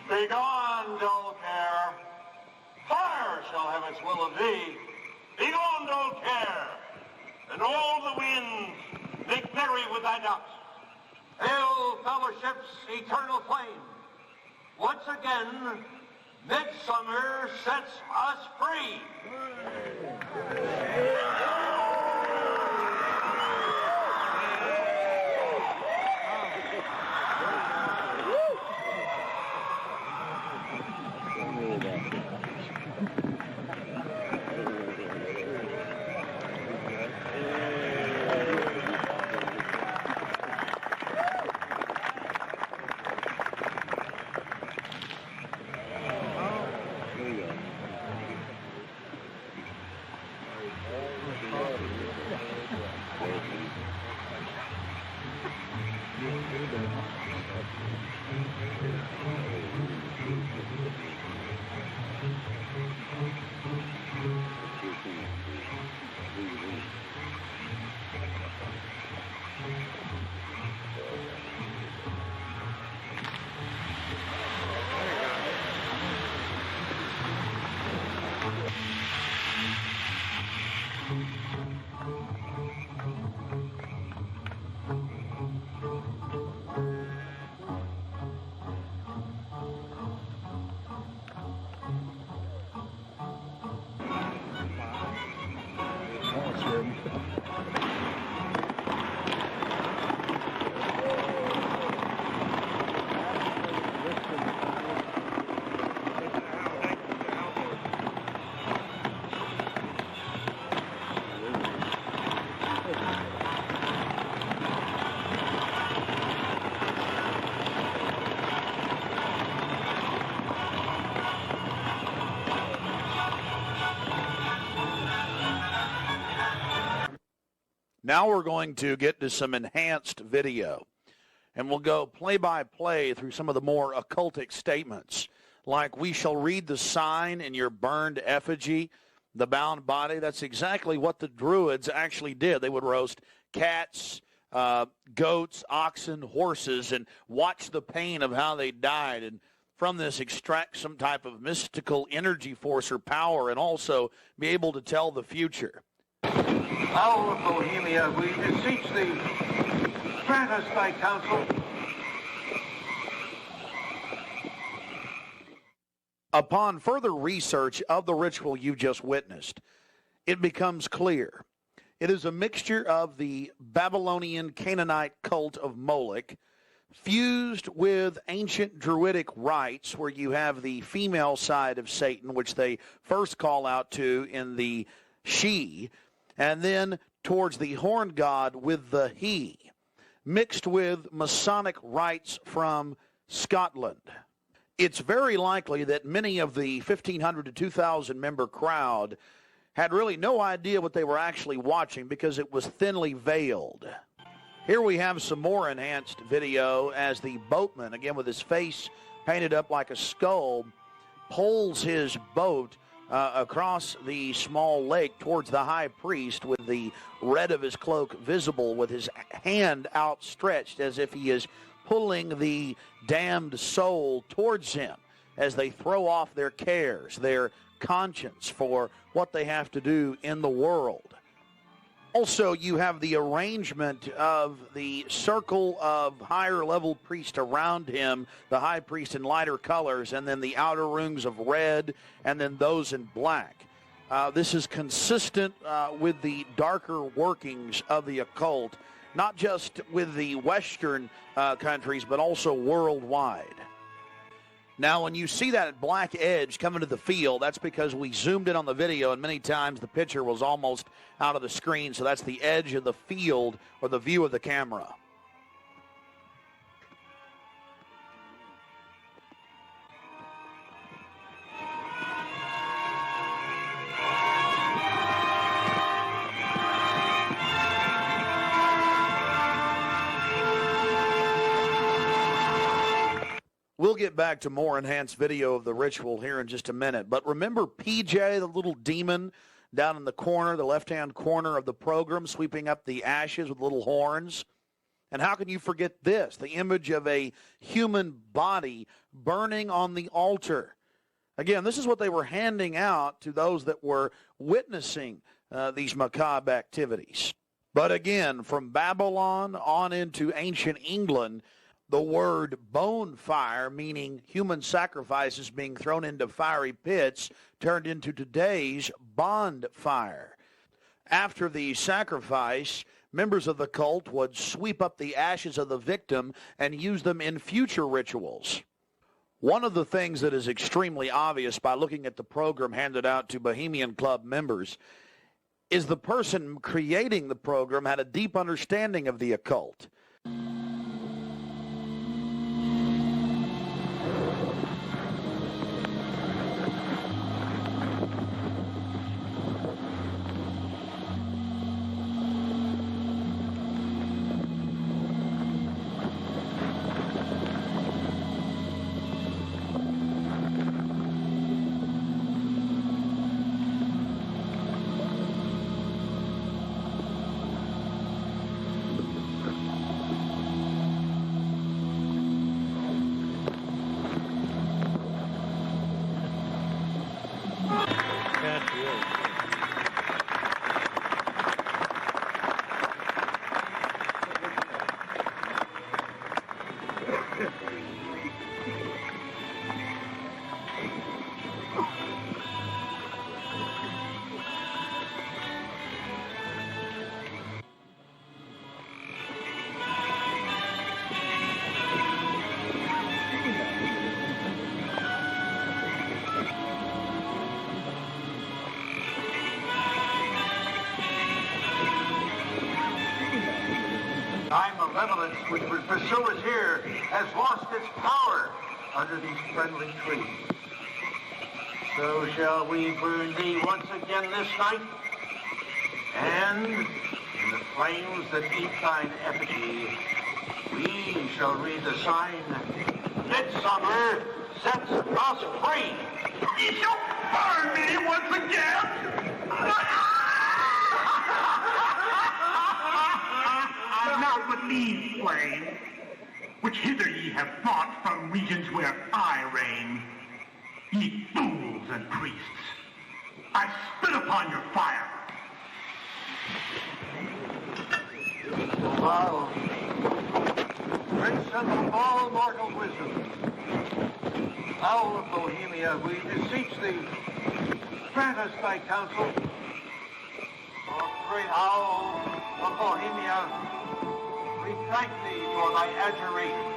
Begone, dull care. Fire shall have its will of thee. Begone, dull care. And all the winds make merry with thy dust. Hail, fellowship's eternal flame. Once again, midsummer sets us free. Now we're going to get to some enhanced video, and we'll go play-by-play through some of the more occultic statements, like we shall read the sign in your burned effigy, the bound body. That's exactly what the Druids actually did. They would roast cats, goats, oxen, horses, and watch the pain of how they died, and from this extract some type of mystical energy force or power, and also be able to tell the future. Owl of Bohemia, we beseech thee, grant us thy counsel. Upon further research of the ritual you just witnessed, it becomes clear. It is a mixture of the Babylonian Canaanite cult of Moloch, fused with ancient Druidic rites, where you have the female side of Satan, which they first call out to in the she, and then towards the horn god with the he, mixed with Masonic rites from Scotland. It's very likely that many of the 1,500 to 2,000 member crowd had really no idea what they were actually watching because it was thinly veiled. Here we have some more enhanced video as the boatman, again with his face painted up like a skull, pulls his boat across the small lake towards the high priest, with the red of his cloak visible, with his hand outstretched as if he is pulling the damned soul towards him as they throw off their cares, their conscience for what they have to do in the world. Also, you have the arrangement of the circle of higher-level priests around him, the high priest in lighter colors, and then the outer rings of red, and then those in black. This is consistent with the darker workings of the occult, not just with the Western countries, but also worldwide. Now, when you see that black edge coming to the field, that's because we zoomed in on the video, and many times the picture was almost out of the screen, so that's the edge of the field or the view of the camera. We'll get back to more enhanced video of the ritual here in just a minute. But remember PJ, the little demon down in the corner, the left-hand corner of the program, sweeping up the ashes with little horns? And how can you forget this? The image of a human body burning on the altar. Again, this is what they were handing out to those that were witnessing these macabre activities. But again, from Babylon on into ancient England, the word bonfire, meaning human sacrifices being thrown into fiery pits, turned into today's bonfire. After the sacrifice, members of the cult would sweep up the ashes of the victim and use them in future rituals. One of the things that is extremely obvious by looking at the program handed out to Bohemian Club members is the person creating the program had a deep understanding of the occult. Malevolence which would pursue us here has lost its power under these friendly trees. So shall we burn thee once again this night, and in the flames that eat thine effigy, we shall read the sign, Midsummer sets us free. You shall burn me once again! Not with these flames, which hither ye have brought from regions where I reign. Ye fools and priests, I spit upon your fire. Thou, Prince of all mortal wisdom, Owl of Bohemia, we beseech thee, grant us thy counsel. O great Owl of Bohemia, we thank thee for thy adjuration.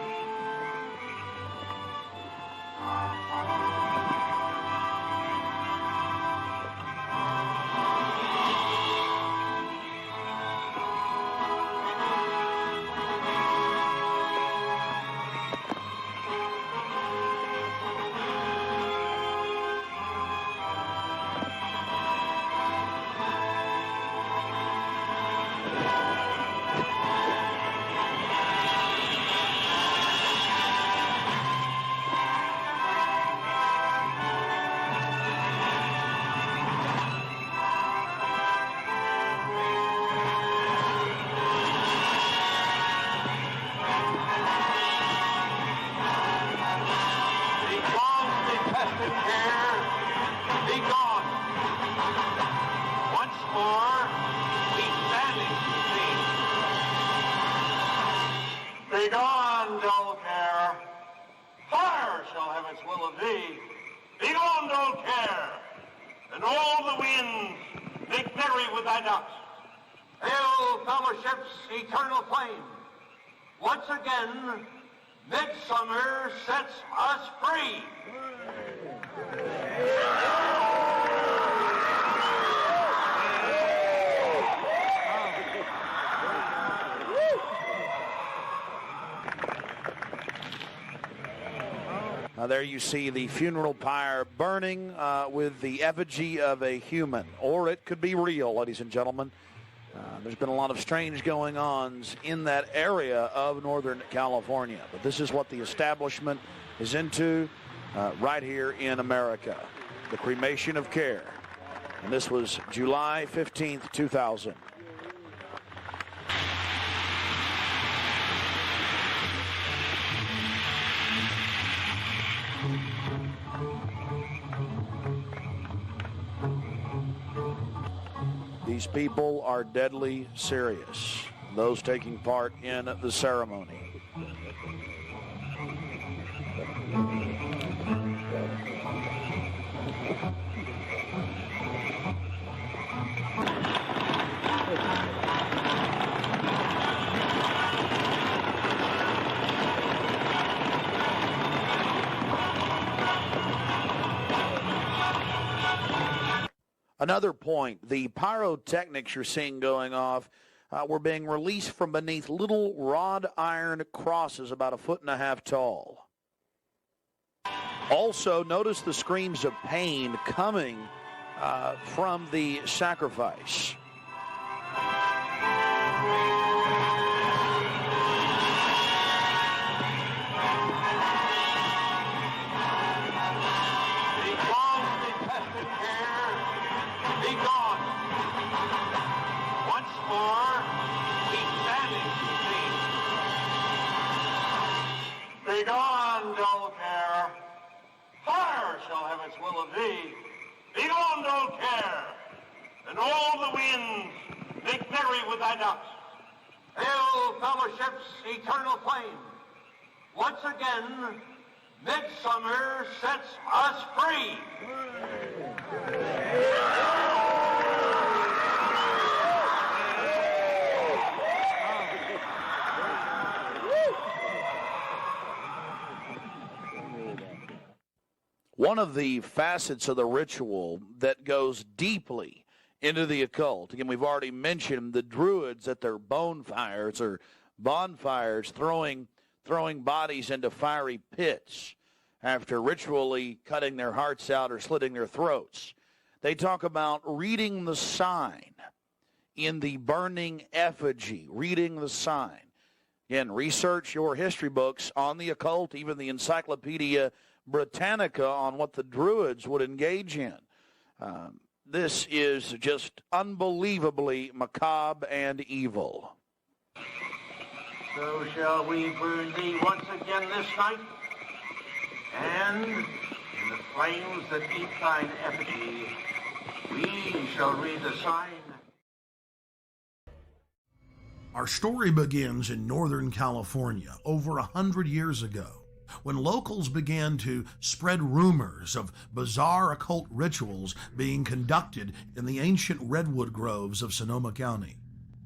Be gone. Once more, we stand Begone, dull care. Fire shall have its will of thee. Begone, dull care. And all the winds make merry with thy ducks. Hail, fellowship's eternal flame. Once again, midsummer sets us free. There you see the funeral pyre burning with the effigy of a human, or it could be real, ladies and gentlemen. There's been a lot of strange going-ons in that area of Northern California, but this is what the establishment is into right here in America, the cremation of care. And this was July 15th, 2000. These people are deadly serious, those taking part in the ceremony. Another point, the pyrotechnics you're seeing going off were being released from beneath little wrought iron crosses about 1.5 feet tall. Also, notice the screams of pain coming from the sacrifice. Begone, dull care. Fire shall have its will of thee. Begone, dull care. And all the winds make merry with thy ducks. Hail, fellowship's eternal flame. Once again, midsummer sets us free. One of the facets of the ritual that goes deeply into the occult, again, we've already mentioned the Druids at their bonfires or bonfires throwing bodies into fiery pits after ritually cutting their hearts out or slitting their throats. They talk about reading the sign in the burning effigy, reading the sign. Again, research your history books on the occult, even the Encyclopedia Britannica on what the Druids would engage in. This is just unbelievably macabre and evil. So shall we burn thee once again this night, and in the flames that eat thine effigy, we shall read the sign. Our story begins in Northern California over 100 years ago, when locals began to spread rumors of bizarre occult rituals being conducted in the ancient redwood groves of Sonoma County.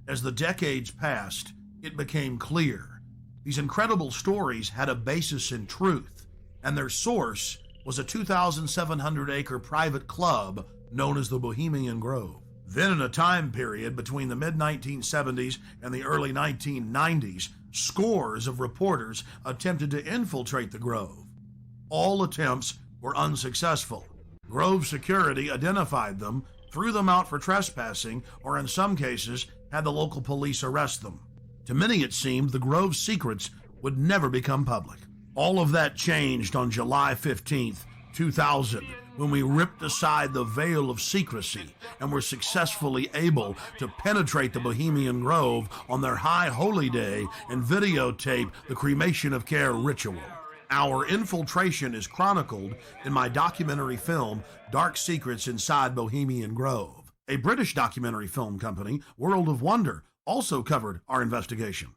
As the decades passed, it became clear these incredible stories had a basis in truth, and their source was a 2,700-acre private club known as the Bohemian Grove. Then, in a time period between the mid-1970s and the early 1990s, scores of reporters attempted to infiltrate the Grove. All attempts were unsuccessful. Grove security identified them, threw them out for trespassing, or in some cases, had the local police arrest them. To many, it seemed the Grove's secrets would never become public. All of that changed on July 15th, 2000, when we ripped aside the veil of secrecy and were successfully able to penetrate the Bohemian Grove on their high holy day and videotape the cremation of care ritual. Our infiltration is chronicled in my documentary film, Dark Secrets Inside Bohemian Grove. A British documentary film company, World of Wonder, also covered our investigation.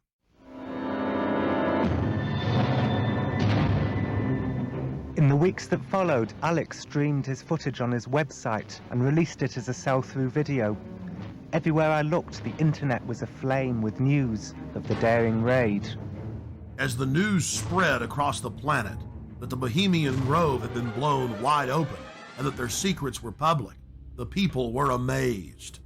In the weeks that followed, Alex streamed his footage on his website and released it as a sell-through video. Everywhere I looked, the internet was aflame with news of the daring raid. As the news spread across the planet that the Bohemian Grove had been blown wide open and that their secrets were public, the people were amazed.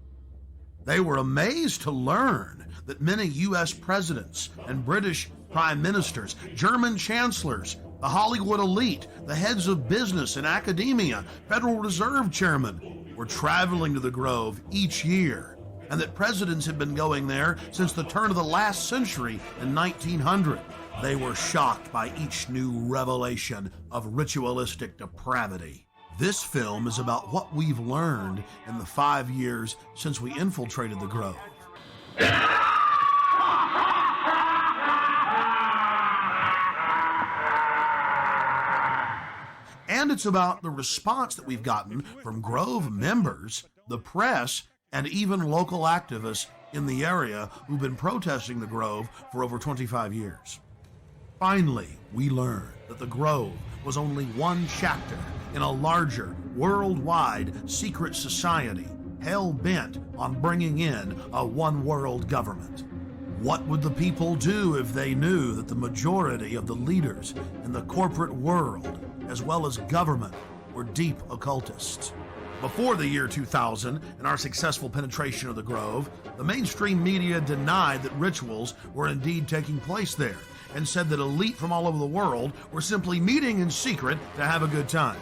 They were amazed to learn that many U.S. presidents and British prime ministers, German chancellors, the Hollywood elite, the heads of business and academia, Federal Reserve chairmen were traveling to the Grove each year, and that presidents had been going there since the turn of the last century in 1900. They were shocked by each new revelation of ritualistic depravity. This film is about what we've learned in the 5 years since we infiltrated the Grove. And it's about the response that we've gotten from Grove members, the press, and even local activists in the area who've been protesting the Grove for over 25 years. Finally, we learned that the Grove was only one chapter in a larger, worldwide secret society hell-bent on bringing in a one-world government. What would the people do if they knew that the majority of the leaders in the corporate world, as well as government, were deep occultists? Before the year 2000 and our successful penetration of the Grove, the mainstream media denied that rituals were indeed taking place there and said that elite from all over the world were simply meeting in secret to have a good time.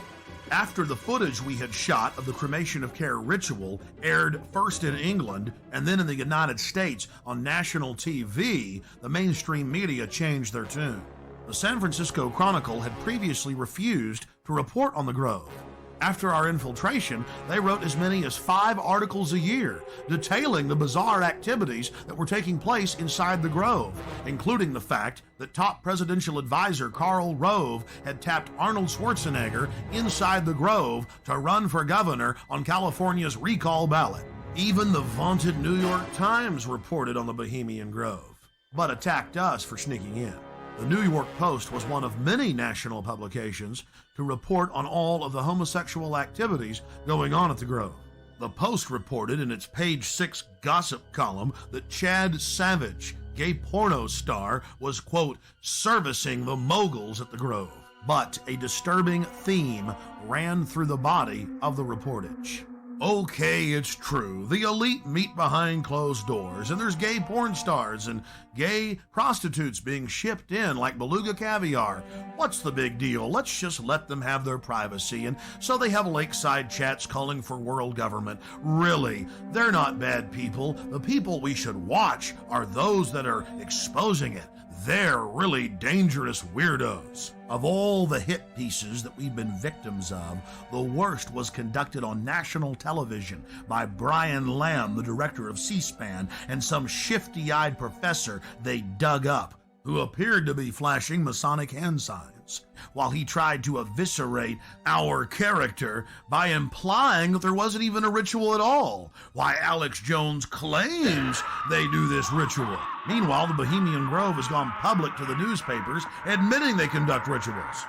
After the footage we had shot of the cremation of care ritual aired first in England and then in the United States on national TV, the mainstream media changed their tune. The San Francisco Chronicle had previously refused to report on the Grove. After our infiltration, they wrote as many as 5 articles a year detailing the bizarre activities that were taking place inside the Grove, including the fact that top presidential advisor Karl Rove had tapped Arnold Schwarzenegger inside the Grove to run for governor on California's recall ballot. Even the vaunted New York Times reported on the Bohemian Grove, but attacked us for sneaking in. The New York Post was one of many national publications to report on all of the homosexual activities going on at the Grove. The Post reported in its page 6 gossip column that Chad Savage, gay porno star, was, quote, servicing the moguls at the Grove. But a disturbing theme ran through the body of the reportage. Okay, it's true. The elite meet behind closed doors, and there's gay porn stars and gay prostitutes being shipped in like beluga caviar. What's the big deal? Let's just let them have their privacy. And so they have lakeside chats calling for world government. Really, they're not bad people. The people we should watch are those that are exposing it. They're really dangerous weirdos. Of all the hit pieces that we've been victims of, the worst was conducted on national television by Brian Lamb, the director of C-SPAN, and some shifty-eyed professor they dug up, who appeared to be flashing Masonic hand signs, while he tried to eviscerate our character by implying that there wasn't even a ritual at all. Why, Alex Jones claims they do this ritual. Meanwhile, the Bohemian Grove has gone public to the newspapers, admitting they conduct rituals.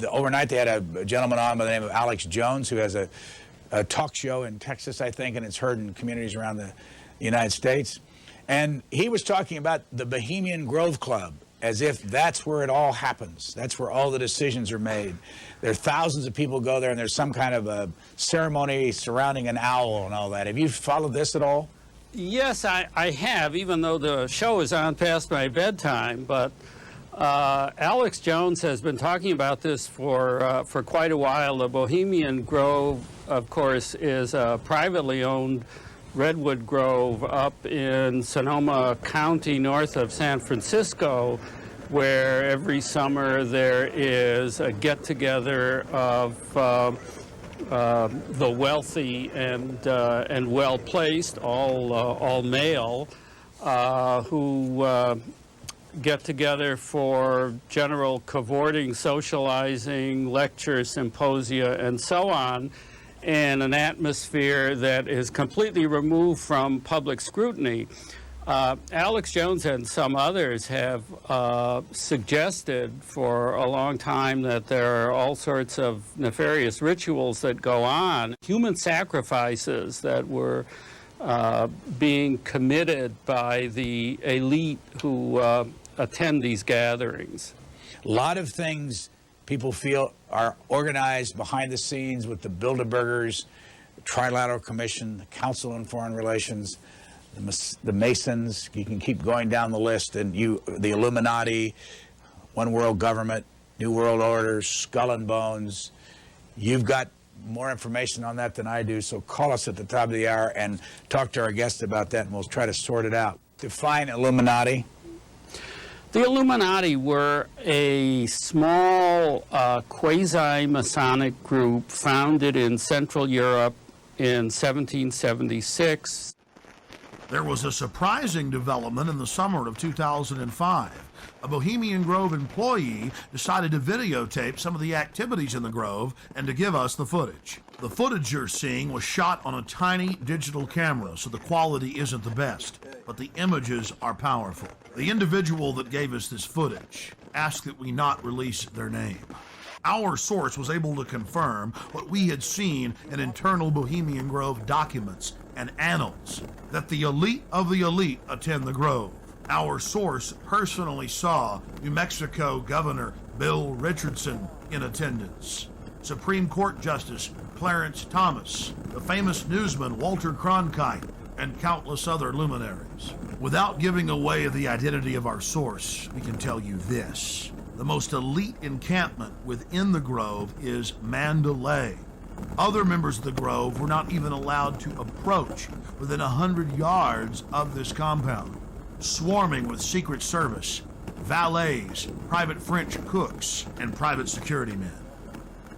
Overnight, they had a gentleman on by the name of Alex Jones, who has a talk show in Texas, I think, and it's heard in communities around the United States. And he was talking about the Bohemian Grove Club, as if that's where it all happens. That's where all the decisions are made. There are thousands of people go there, and there's some kind of a ceremony surrounding an owl and all that. Have you followed this at all? Yes, I have, even though the show is on past my bedtime. But Alex Jones has been talking about this for quite a while. The Bohemian Grove, of course, is a privately owned redwood grove up in Sonoma County, north of San Francisco, where every summer there is a get-together of the wealthy and well-placed, all male, who get together for general cavorting, socializing, lectures, symposia, and so on, in an atmosphere that is completely removed from public scrutiny. Alex Jones and some others have suggested for a long time that there are all sorts of nefarious rituals that go on, human sacrifices that were being committed by the elite who attend these gatherings. A lot of things people feel are organized behind the scenes with the Bilderbergers, the Trilateral Commission, the Council on Foreign Relations, the Masons. You can keep going down the list, and the Illuminati, One World Government, New World Order, Skull and Bones. You've got more information on that than I do, so call us at the top of the hour and talk to our guests about that, and we'll try to sort it out. Define Illuminati. The Illuminati were a small quasi-Masonic group founded in Central Europe in 1776. There was a surprising development in the summer of 2005. A Bohemian Grove employee decided to videotape some of the activities in the Grove and to give us the footage. The footage you're seeing was shot on a tiny digital camera, so the quality isn't the best, but the images are powerful. The individual that gave us this footage asked that we not release their name. Our source was able to confirm what we had seen in internal Bohemian Grove documents and annals, that the elite of the elite attend the Grove. Our source personally saw New Mexico Governor Bill Richardson in attendance, Supreme Court Justice Clarence Thomas, the famous newsman Walter Cronkite, and countless other luminaries. Without giving away the identity of our source, we can tell you this. The most elite encampment within the Grove is Mandalay. Other members of the Grove were not even allowed to approach within 100 yards of this compound, swarming with Secret Service, valets, private French cooks, and private security men.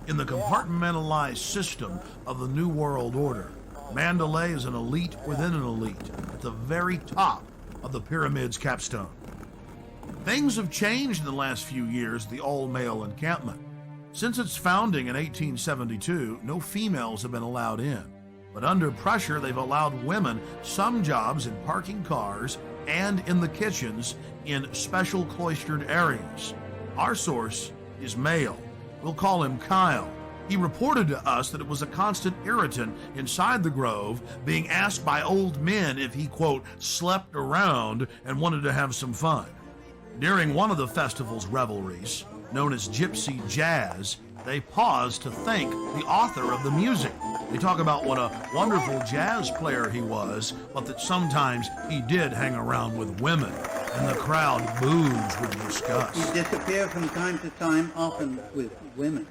In the compartmentalized system of the New World Order, Mandalay is an elite within an elite at the very top of the pyramid's capstone. Things have changed in the last few years at the all-male encampment. Since its founding in 1872, no females have been allowed in. But under pressure, they've allowed women some jobs in parking cars and in the kitchens in special cloistered areas. Our source is male. We'll call him Kyle. He reported to us that it was a constant irritant inside the Grove, being asked by old men if he, quote, slept around and wanted to have some fun. During one of the festival's revelries, known as Gypsy Jazz, they paused to thank the author of the music. They talk about what a wonderful jazz player he was, but that sometimes he did hang around with women, and the crowd boos with disgust. He disappeared from time to time, often with women.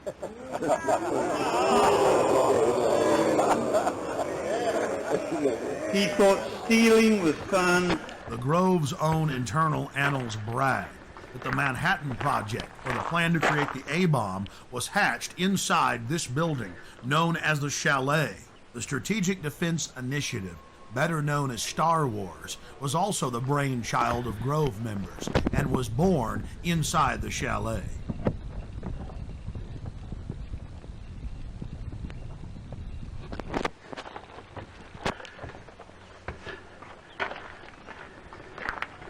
He thought stealing was fun. The Grove's own internal annals brag that the Manhattan Project, or the plan to create the A-bomb, was hatched inside this building, known as the Chalet. The Strategic Defense Initiative, better known as Star Wars, was also the brainchild of Grove members and was born inside the Chalet.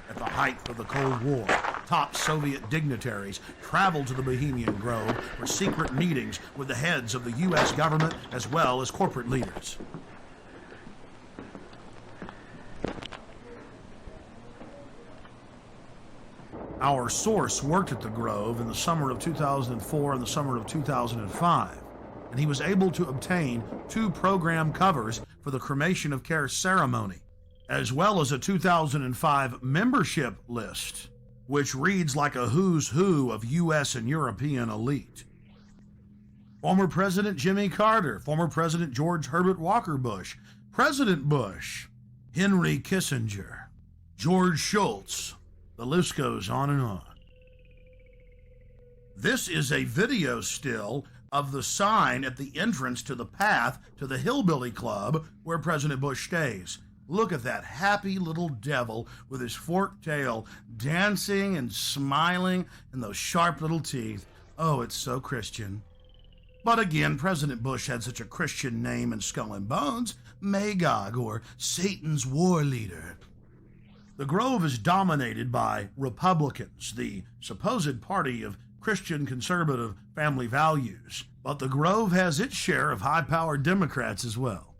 At the height of the Cold War, top Soviet dignitaries traveled to the Bohemian Grove for secret meetings with the heads of the U.S. government as well as corporate leaders. Our source worked at the Grove in the summer of 2004 and the summer of 2005, and he was able to obtain 2 program covers for the cremation of care ceremony, as well as a 2005 membership list, which reads like a who's who of U.S. and European elite. Former President Jimmy Carter, former President George Herbert Walker Bush, President Bush, Henry Kissinger, George Shultz. The list goes on and on. This is a video still of the sign at the entrance to the path to the Hillbilly Club where President Bush stays. Look at that happy little devil with his forked tail dancing and smiling and those sharp little teeth. Oh, it's so Christian. But again, President Bush had such a Christian name in Skull and Bones, Magog, or Satan's war leader. The Grove is dominated by Republicans, the supposed party of Christian conservative family values, but the Grove has its share of high-powered Democrats as well.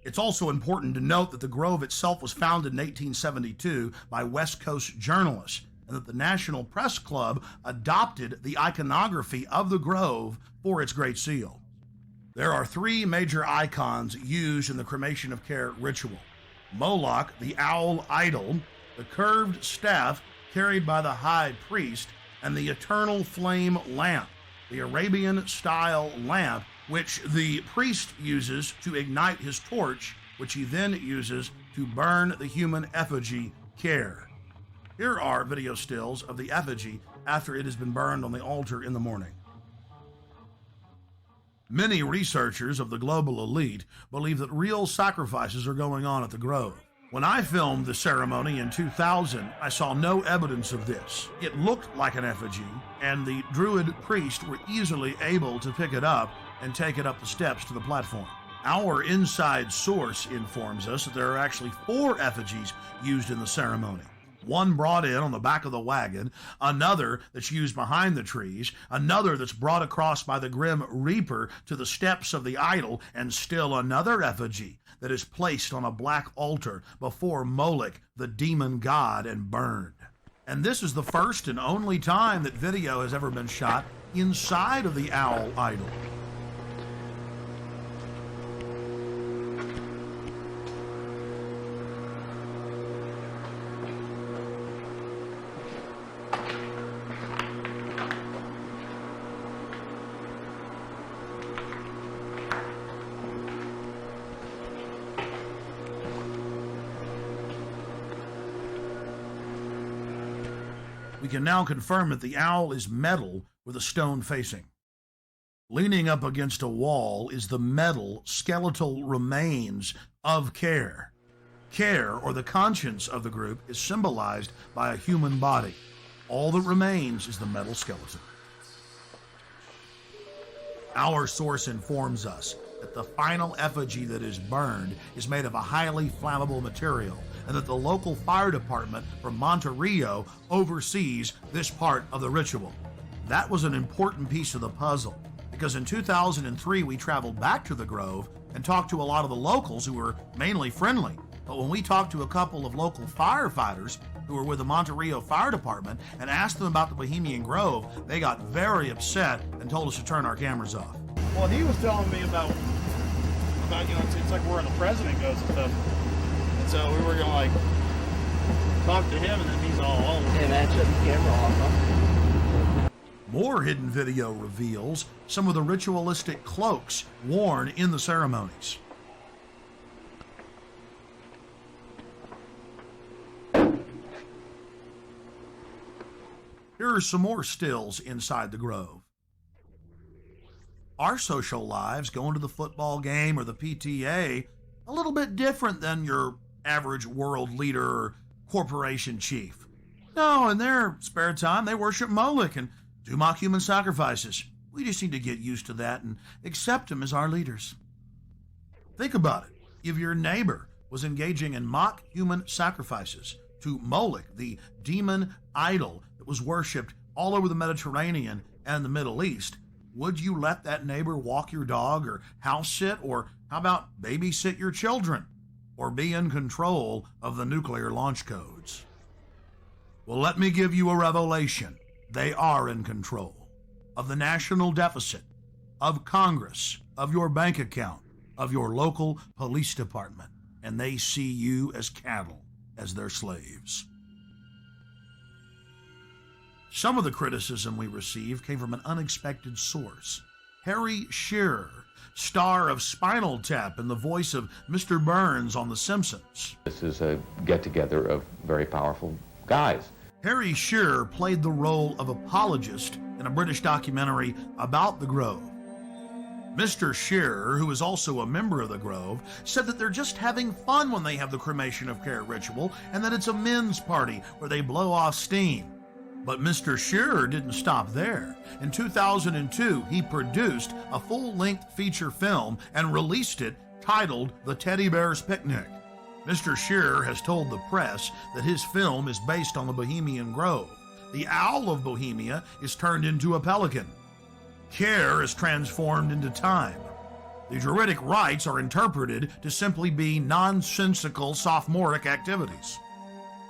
It's also important to note that the Grove itself was founded in 1872 by West Coast journalists, and that the National Press Club adopted the iconography of the Grove for its Great Seal. There are three major icons used in the cremation of care ritual: Moloch, the owl idol, the curved staff carried by the high priest, and the eternal flame lamp, the Arabian-style lamp, which the priest uses to ignite his torch, which he then uses to burn the human effigy care. Here are video stills of the effigy after it has been burned on the altar in the morning. Many researchers of the global elite believe that real sacrifices are going on at the Grove. When I filmed the ceremony in 2000, I saw no evidence of this. It looked like an effigy, and the Druid priest were easily able to pick it up and take it up the steps to the platform. Our inside source informs us that there are actually 4 effigies used in the ceremony. One brought in on the back of the wagon, another that's used behind the trees, another that's brought across by the Grim Reaper to the steps of the idol, and still another effigy that is placed on a black altar before Moloch, the demon god, and burned. And this is the first and only time that video has ever been shot inside of the owl idol. We can now confirm that the owl is metal with a stone facing. Leaning up against a wall is the metal skeletal remains of Care. Care, or the conscience of the group, is symbolized by a human body. All that remains is the metal skeleton. Our source informs us that the final effigy that is burned is made of a highly flammable material, and that the local fire department from Monterrey oversees this part of the ritual. That was an important piece of the puzzle, because in 2003 we traveled back to the Grove and talked to a lot of the locals who were mainly friendly. But when we talked to a couple of local firefighters who were with the Monterrey Fire Department and asked them about the Bohemian Grove, they got very upset and told us to turn our cameras off. Well, he was telling me about it's like where the president goes and stuff. And so we were going to like talk to him, and then he's all over. And that's shut the camera off, huh? More hidden video reveals some of the ritualistic cloaks worn in the ceremonies. Here are some more stills inside the Grove. Our social lives, going to the football game or the PTA, a little bit different than your average world leader or corporation chief. No, in their spare time, they worship Moloch and do mock human sacrifices. We just need to get used to that and accept them as our leaders. Think about it. If your neighbor was engaging in mock human sacrifices to Moloch, the demon idol that was worshipped all over the Mediterranean and the Middle East, would you let that neighbor walk your dog or house sit, or how about babysit your children, or be in control of the nuclear launch codes? Well, let me give you a revelation. They are in control of the national deficit, of Congress, of your bank account, of your local police department, and they see you as cattle, as their slaves. Some of the criticism we received came from an unexpected source. Harry Shearer, star of Spinal Tap and the voice of Mr. Burns on The Simpsons. This is a get-together of very powerful guys. Harry Shearer played the role of apologist in a British documentary about the Grove. Mr. Shearer, who is also a member of the Grove, said that they're just having fun when they have the cremation of care ritual, and that it's a men's party where they blow off steam. But Mr. Shearer didn't stop there. In 2002, he produced a full-length feature film and released it titled The Teddy Bear's Picnic. Mr. Shearer has told the press that his film is based on the Bohemian Grove. The owl of Bohemia is turned into a pelican. Care is transformed into time. The Druidic rites are interpreted to simply be nonsensical sophomoric activities.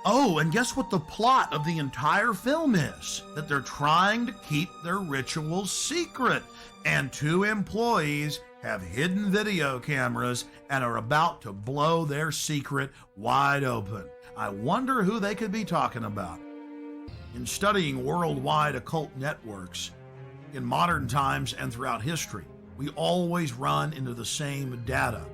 Oh, and guess what the plot of the entire film is? That they're trying to keep their rituals secret, and 2 employees have hidden video cameras and are about to blow their secret wide open. I wonder who they could be talking about. In studying worldwide occult networks, in modern times and throughout history, we always run into the same data.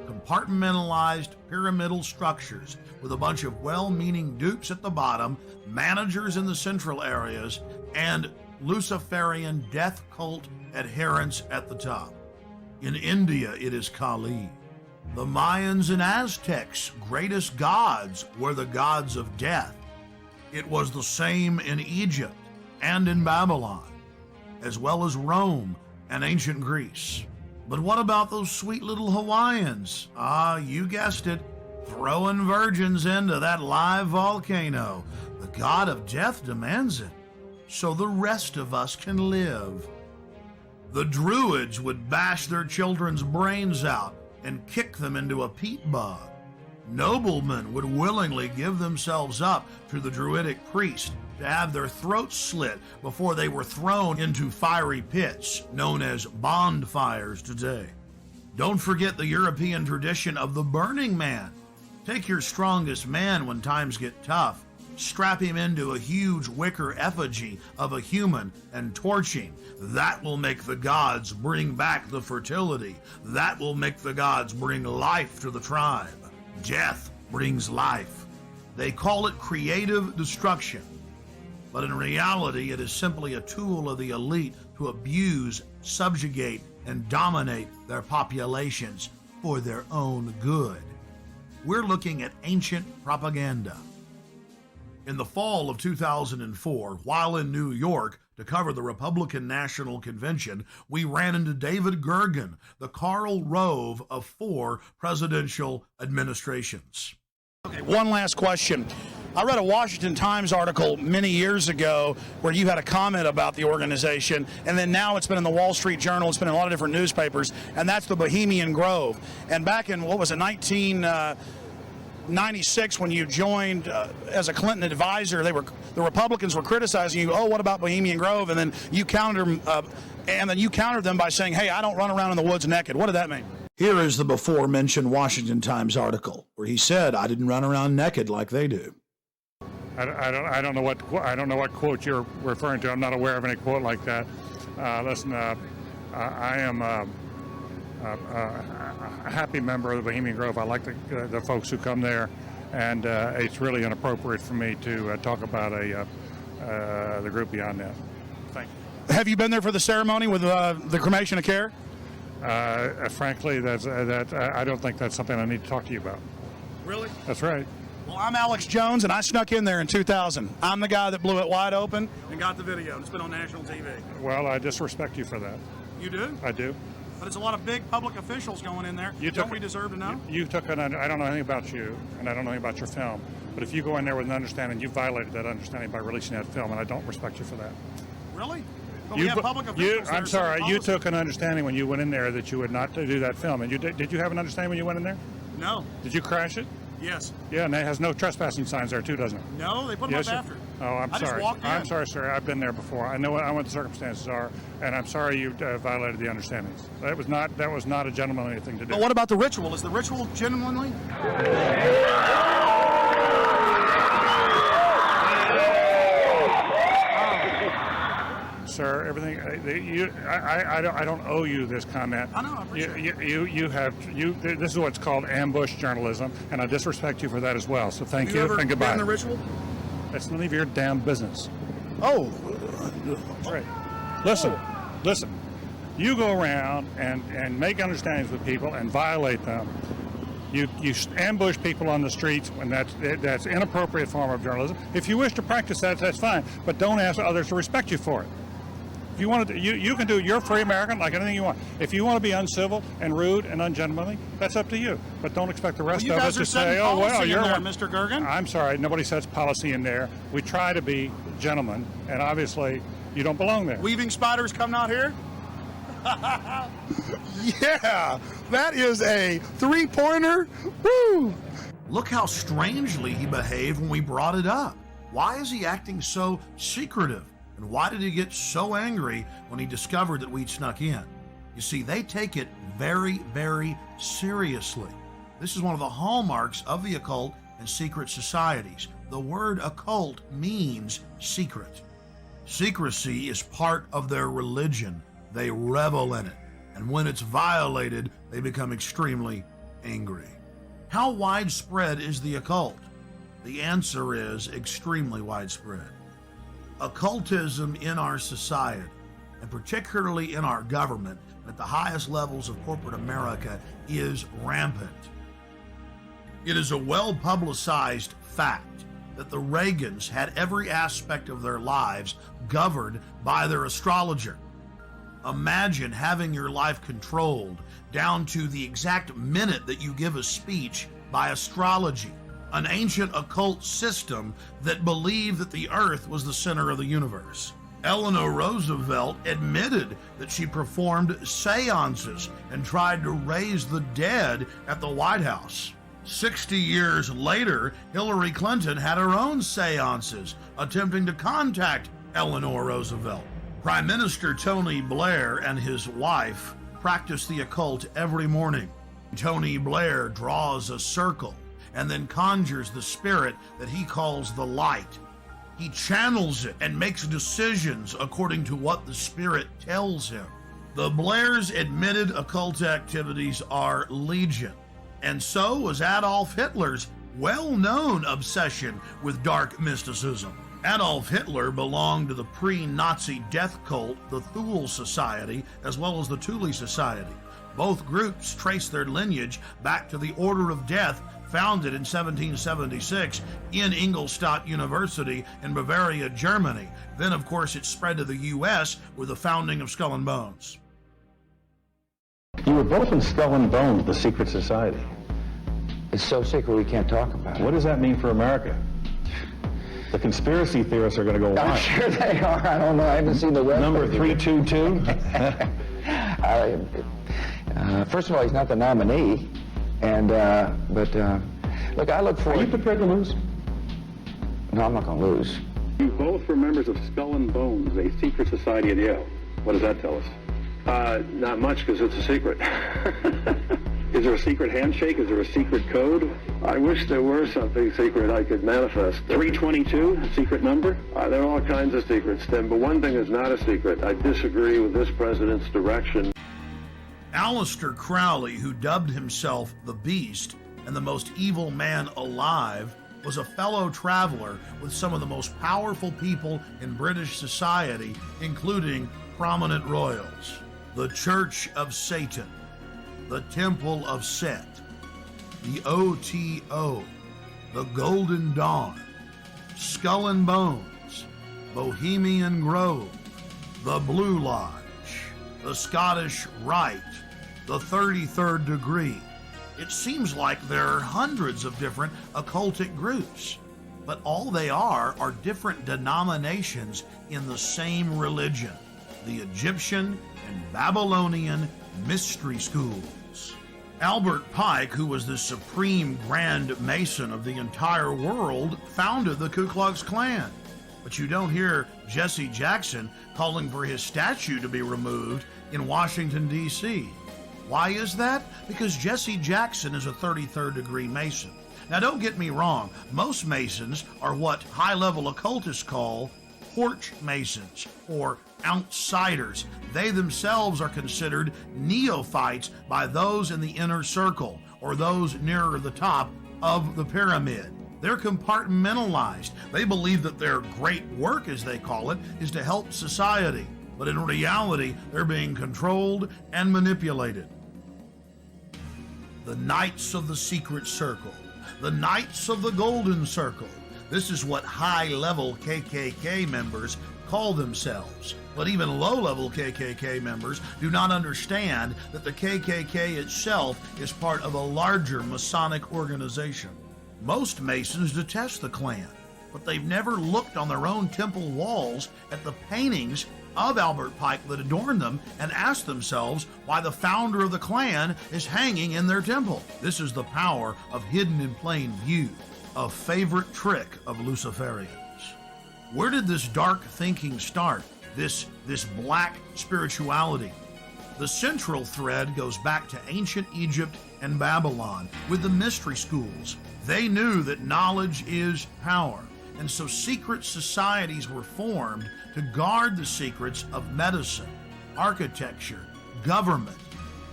Compartmentalized pyramidal structures with a bunch of well-meaning dupes at the bottom, managers in the central areas, and Luciferian death cult adherents at the top. In India, it is Kali. The Mayans and Aztecs' greatest gods were the gods of death. It was the same in Egypt and in Babylon, as well as Rome and ancient Greece. But what about those sweet little Hawaiians? You guessed it, throwing virgins into that live volcano. The god of death demands it, so the rest of us can live. The Druids would bash their children's brains out and kick them into a peat bog. Noblemen would willingly give themselves up to the Druidic priest to have their throats slit before they were thrown into fiery pits, known as bonfires today. Don't forget the European tradition of the Burning Man. Take your strongest man when times get tough, strap him into a huge wicker effigy of a human and torch him. That will make the gods bring back the fertility. That will make the gods bring life to the tribe. Death brings life. They call it creative destruction. But in reality, it is simply a tool of the elite to abuse, subjugate, and dominate their populations for their own good. We're looking at ancient propaganda. In the fall of 2004, while in New York to cover the Republican National Convention, we ran into David Gergen, the Karl Rove of 4 presidential administrations. Okay, one last question. I read a Washington Times article many years ago where you had a comment about the organization, and then now it's been in the Wall Street Journal, it's been in a lot of different newspapers, and that's the Bohemian Grove. And back in, 1996, when you joined as a Clinton advisor, the Republicans were criticizing you. Oh, what about Bohemian Grove? And then you countered them by saying, "Hey, I don't run around in the woods naked." What did that mean? Here is the before-mentioned Washington Times article where he said, "I didn't run around naked like they do." I don't know what quote you're referring to. I'm not aware of any quote like that. Listen, I am a happy member of the Bohemian Grove. I like the folks who come there, and it's really inappropriate for me to talk about the group beyond that. Thank you. Have you been there for the ceremony with the cremation of care? Frankly, I don't think that's something I need to talk to you about. Really? That's right. Well, I'm Alex Jones, and I snuck in there in 2000. I'm the guy that blew it wide open and got the video. It's been on national TV. Well, I disrespect you for that. You do? I do. But it's a lot of big public officials going in there. Don't we deserve to know? I don't know anything about you, and I don't know anything about your film. But if you go in there with an understanding, you violated that understanding by releasing that film, and I don't respect you for that. Really? But we have public officials. I'm sorry. You took an understanding when you went in there that you would not do that film, and did you have an understanding when you went in there? No. Did you crash it? Yes. Yeah, and it has no trespassing signs there too, doesn't it? No, they put them up after. Oh, I'm sorry. Just walked in. I'm sorry, sir. I've been there before. I know what the circumstances are, and I'm sorry you violated the understandings. That was not a gentlemanly thing to do. But what about the ritual? Is the ritual genuinely? Sir, everything. I don't owe you this comment. I know. I appreciate it. This is what's called ambush journalism, and I disrespect you for that as well. So thank you and goodbye. Have you ever been in the ritual? That's none of your damn business. Oh, that's right. Listen. You go around and make understandings with people and violate them. You ambush people on the streets, and that's inappropriate form of journalism. If you wish to practice that, that's fine, but don't ask others to respect you for it. If you want to, you can do. You're a free American, like anything you want. If you want to be uncivil and rude and ungentlemanly, that's up to you. But don't expect the rest of us to say, "Oh well, you're there, one." Mr. Gergen. I'm sorry, nobody sets policy in there. We try to be gentlemen, and obviously, you don't belong there. Weaving spiders coming out here. Yeah, that is a three-pointer. Woo! Look how strangely he behaved when we brought it up. Why is he acting so secretive? And why did he get so angry when he discovered that we'd snuck in? You see, they take it very, very seriously. This is one of the hallmarks of the occult and secret societies. The word occult means secret. Secrecy is part of their religion. They revel in it. And when it's violated, they become extremely angry. How widespread is the occult? The answer is extremely widespread. Occultism in our society, and particularly in our government, at the highest levels of corporate America, is rampant. It is a well-publicized fact that the Reagans had every aspect of their lives governed by their astrologer. Imagine having your life controlled down to the exact minute that you give a speech by astrology, an ancient occult system that believed that the earth was the center of the universe. Eleanor Roosevelt admitted that she performed seances and tried to raise the dead at the White House. 60 years later, Hillary Clinton had her own seances attempting to contact Eleanor Roosevelt. Prime Minister Tony Blair and his wife practice the occult every morning. Tony Blair draws a circle and then conjures the spirit that he calls the light. He channels it and makes decisions according to what the spirit tells him. The Blairs' admitted occult activities are legion, and so was Adolf Hitler's well-known obsession with dark mysticism. Adolf Hitler belonged to the pre-Nazi death cult, the Thule Society, as well as the Thule Society. Both groups trace their lineage back to the Order of Death, founded in 1776 in Ingolstadt University in Bavaria, Germany. Then, of course, it spread to the U.S. with the founding of Skull and Bones. You were both in Skull and Bones, the secret society. It's so secret we can't talk about it. What does that mean for America? The conspiracy theorists are going to go wild. I'm sure they are. I don't know. I haven't seen the web. Number 322? First of all, he's not the nominee. And, look, I look forward... Are you prepared to lose? No, I'm not going to lose. You both were members of Skull and Bones, a secret society at Yale. What does that tell us? Not much, because it's a secret. Is there a secret handshake? Is there a secret code? I wish there were something secret I could manifest. 322, secret number? There are all kinds of secrets, Tim, but one thing is not a secret. I disagree with this president's direction. Aleister Crowley, who dubbed himself the Beast and the most evil man alive, was a fellow traveler with some of the most powerful people in British society, including prominent royals. The Church of Satan, the Temple of Set, the OTO, the Golden Dawn, Skull and Bones, Bohemian Grove, the Blue Lodge, the Scottish Rite, the 33rd Degree. It seems like there are hundreds of different occultic groups, but all they are different denominations in the same religion, the Egyptian and Babylonian mystery schools. Albert Pike, who was the supreme Grand Mason of the entire world, founded the Ku Klux Klan. But you don't hear Jesse Jackson calling for his statue to be removed in Washington, D.C. Why is that? Because Jesse Jackson is a 33rd degree Mason. Now, don't get me wrong. Most Masons are what high-level occultists call porch Masons or outsiders. They themselves are considered neophytes by those in the inner circle or those nearer the top of the pyramid. They're compartmentalized. They believe that their great work, as they call it, is to help society. But in reality, they're being controlled and manipulated. The Knights of the Secret Circle, the Knights of the Golden Circle, This is what high-level KKK members call themselves. But even low-level KKK members do not understand that the KKK itself is part of a larger Masonic organization. Most Masons detest the Klan, but they've never looked on their own temple walls at the paintings of Albert Pike that adorn them and asked themselves why the founder of the Klan is hanging in their temple. This is the power of hidden in plain view, a favorite trick of Luciferians. Where did this dark thinking start? This black spirituality? The central thread goes back to ancient Egypt and Babylon with the mystery schools. They knew that knowledge is power, and so secret societies were formed to guard the secrets of medicine, architecture, government,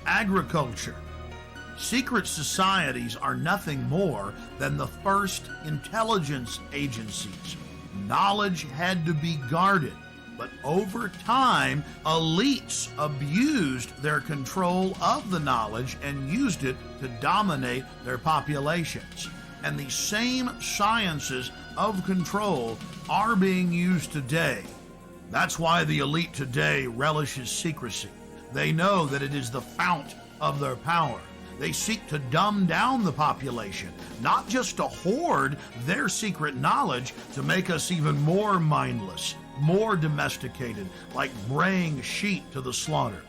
agriculture. Secret societies are nothing more than the first intelligence agencies. Knowledge had to be guarded, but over time, elites abused their control of the knowledge and used it to dominate their populations. And the same sciences of control are being used today. That's why the elite today relishes secrecy. They know that it is the fount of their power. They seek to dumb down the population, not just to hoard their secret knowledge to make us even more mindless, more domesticated, like braying sheep to the slaughter.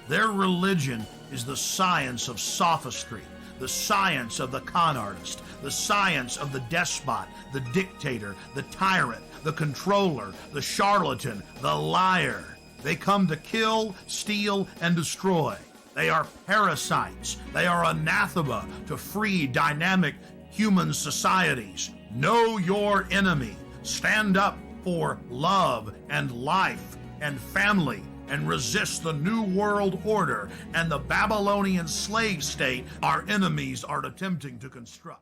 Their religion is the science of sophistry, the science of the con artist, the science of the despot, the dictator, the tyrant, the controller, the charlatan, the liar. They come to kill, steal, and destroy. They are parasites. They are anathema to free, dynamic human societies. Know your enemy. Stand up for love and life and family and resist the New World Order and the Babylonian slave state our enemies are attempting to construct.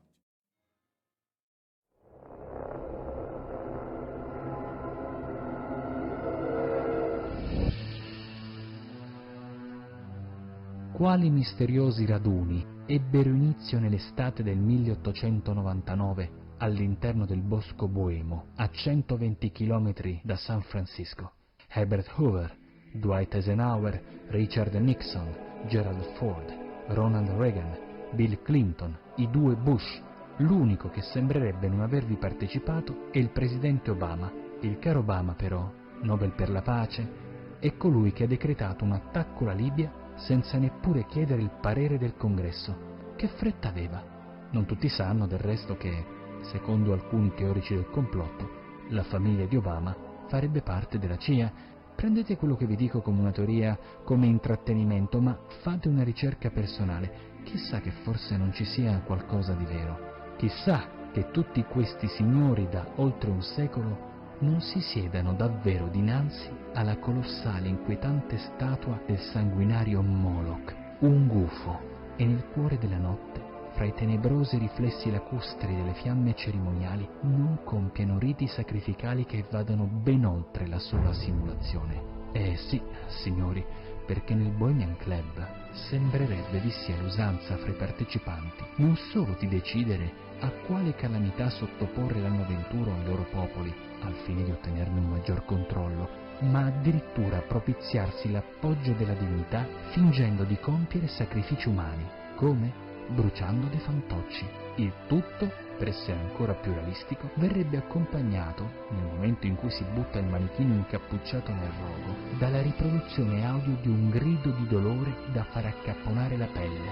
Quali misteriosi raduni ebbero inizio nell'estate del 1899 all'interno del bosco boemo, a 120 km da San Francisco? Herbert Hoover, Dwight Eisenhower, Richard Nixon, Gerald Ford, Ronald Reagan, Bill Clinton, i due Bush. L'unico che sembrerebbe non avervi partecipato è il presidente Obama. Il caro Obama, però, Nobel per la pace, è colui che ha decretato un attacco alla Libia senza neppure chiedere il parere del Congresso. Che fretta aveva? Non tutti sanno del resto che, secondo alcuni teorici del complotto, la famiglia di Obama farebbe parte della CIA. Prendete quello che vi dico come una teoria, come intrattenimento, ma fate una ricerca personale. Chissà che forse non ci sia qualcosa di vero. Chissà che tutti questi signori da oltre un secolo non si siedano davvero dinanzi alla colossale inquietante statua del sanguinario Moloch, un gufo, e nel cuore della notte, fra i tenebrosi riflessi lacustri delle fiamme cerimoniali, non compiano riti sacrificali che vadano ben oltre la sola simulazione. Sì, signori, perché nel Bohemian Club sembrerebbe vi sia l'usanza fra i partecipanti non solo di decidere a quale calamità sottoporre l'anno venturo ai loro popoli, al fine di ottenerne un maggior controllo, ma addirittura propiziarsi l'appoggio della divinità fingendo di compiere sacrifici umani. Come? Bruciando dei fantocci. Il tutto, per essere ancora più realistico, verrebbe accompagnato, nel momento in cui si butta il manichino incappucciato nel rogo, dalla riproduzione audio di un grido di dolore da far accapponare la pelle.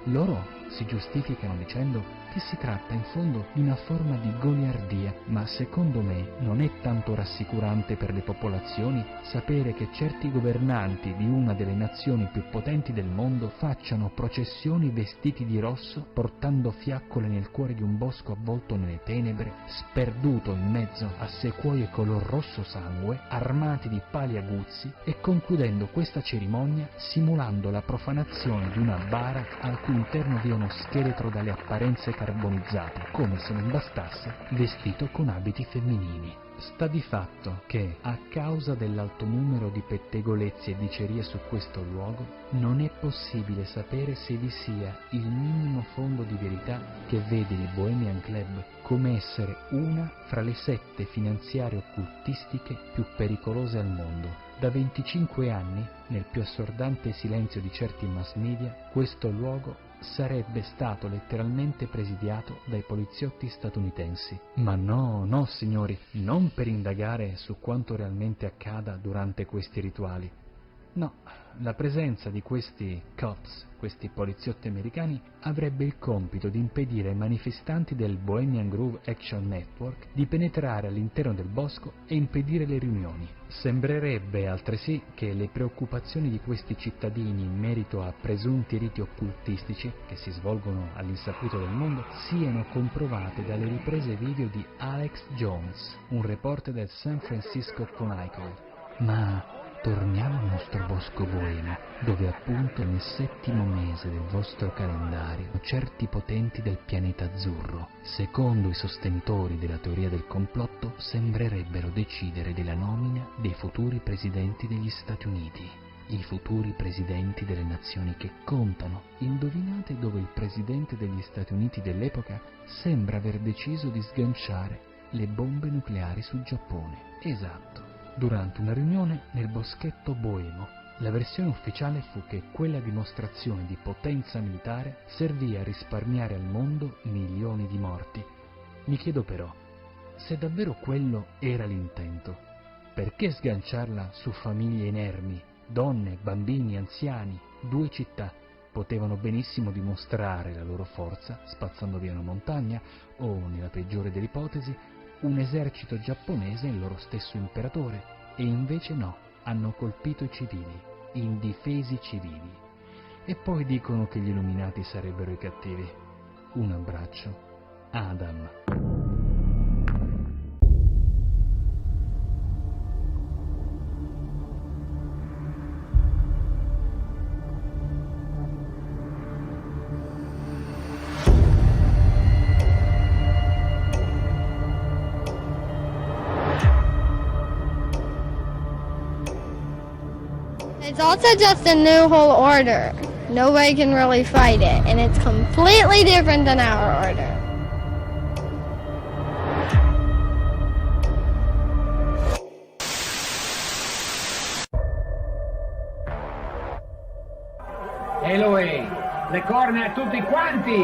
Loro si giustificano dicendo che si tratta in fondo di una forma di goliardia, ma secondo me non è tanto rassicurante per le popolazioni sapere che certi governanti di una delle nazioni più potenti del mondo facciano processioni vestiti di rosso, portando fiaccole nel cuore di un bosco avvolto nelle tenebre, sperduto in mezzo a sequoie color rosso sangue, armati di pali aguzzi, e concludendo questa cerimonia simulando la profanazione di una bara al cui interno vi è uno uno scheletro dalle apparenze carbonizzate, come se non bastasse, vestito con abiti femminili. Sta di fatto che, a causa dell'alto numero di pettegolezzi e dicerie su questo luogo, non è possibile sapere se vi sia il minimo fondo di verità che vede il Bohemian Club come essere una fra le 7 finanziarie occultistiche più pericolose al mondo. Da 25 anni, nel più assordante silenzio di certi mass media, questo luogo sarebbe stato letteralmente presidiato dai poliziotti statunitensi. Ma no, signori, non per indagare su quanto realmente accada durante questi rituali. No, la presenza di questi cops, questi poliziotti americani, avrebbe il compito di impedire ai manifestanti del Bohemian Grove Action Network di penetrare all'interno del bosco e impedire le riunioni. Sembrerebbe altresì che le preoccupazioni di questi cittadini in merito a presunti riti occultistici che si svolgono all'insaputo del mondo siano comprovate dalle riprese video di Alex Jones, un reporter del San Francisco Chronicle. Ma torniamo al nostro bosco boemo, dove appunto nel 7° mese del vostro calendario certi potenti del pianeta azzurro, secondo i sostenitori della teoria del complotto, sembrerebbero decidere della nomina dei futuri presidenti degli Stati Uniti. I futuri presidenti delle nazioni che contano. Indovinate dove il presidente degli Stati Uniti dell'epoca sembra aver deciso di sganciare le bombe nucleari sul Giappone. Esatto. Durante una riunione nel boschetto boemo. La versione ufficiale fu che quella dimostrazione di potenza militare servì a risparmiare al mondo milioni di morti. Mi chiedo però, se davvero quello era l'intento, perché sganciarla su famiglie inermi, donne, bambini, anziani? 2 città potevano benissimo dimostrare la loro forza spazzando via una montagna o, nella peggiore delle ipotesi, un esercito giapponese e il loro stesso imperatore, e invece no, hanno colpito i civili, indifesi civili. E poi dicono che gli illuminati sarebbero i cattivi. Un abbraccio, Adam. It's also just a new whole order. Nobody can really fight it, and it's completely different than our order. E lui, le corna a tutti quanti!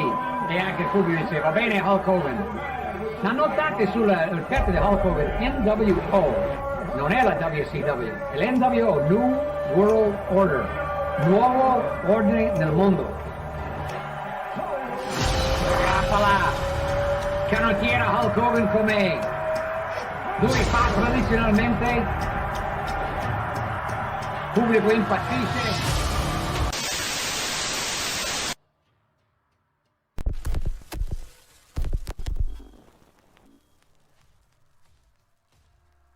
E anche Fulvio diceva, va bene Hulk Hogan. Ma notate sul petto di Hulk Hogan, NWO. Non è la WCW, è l'NWO, New World Order, nuovo ordine nel mondo. Rappala, canottiera Hulk Hogan com'è? Lui fa tradizionalmente, pubblico impazzisce.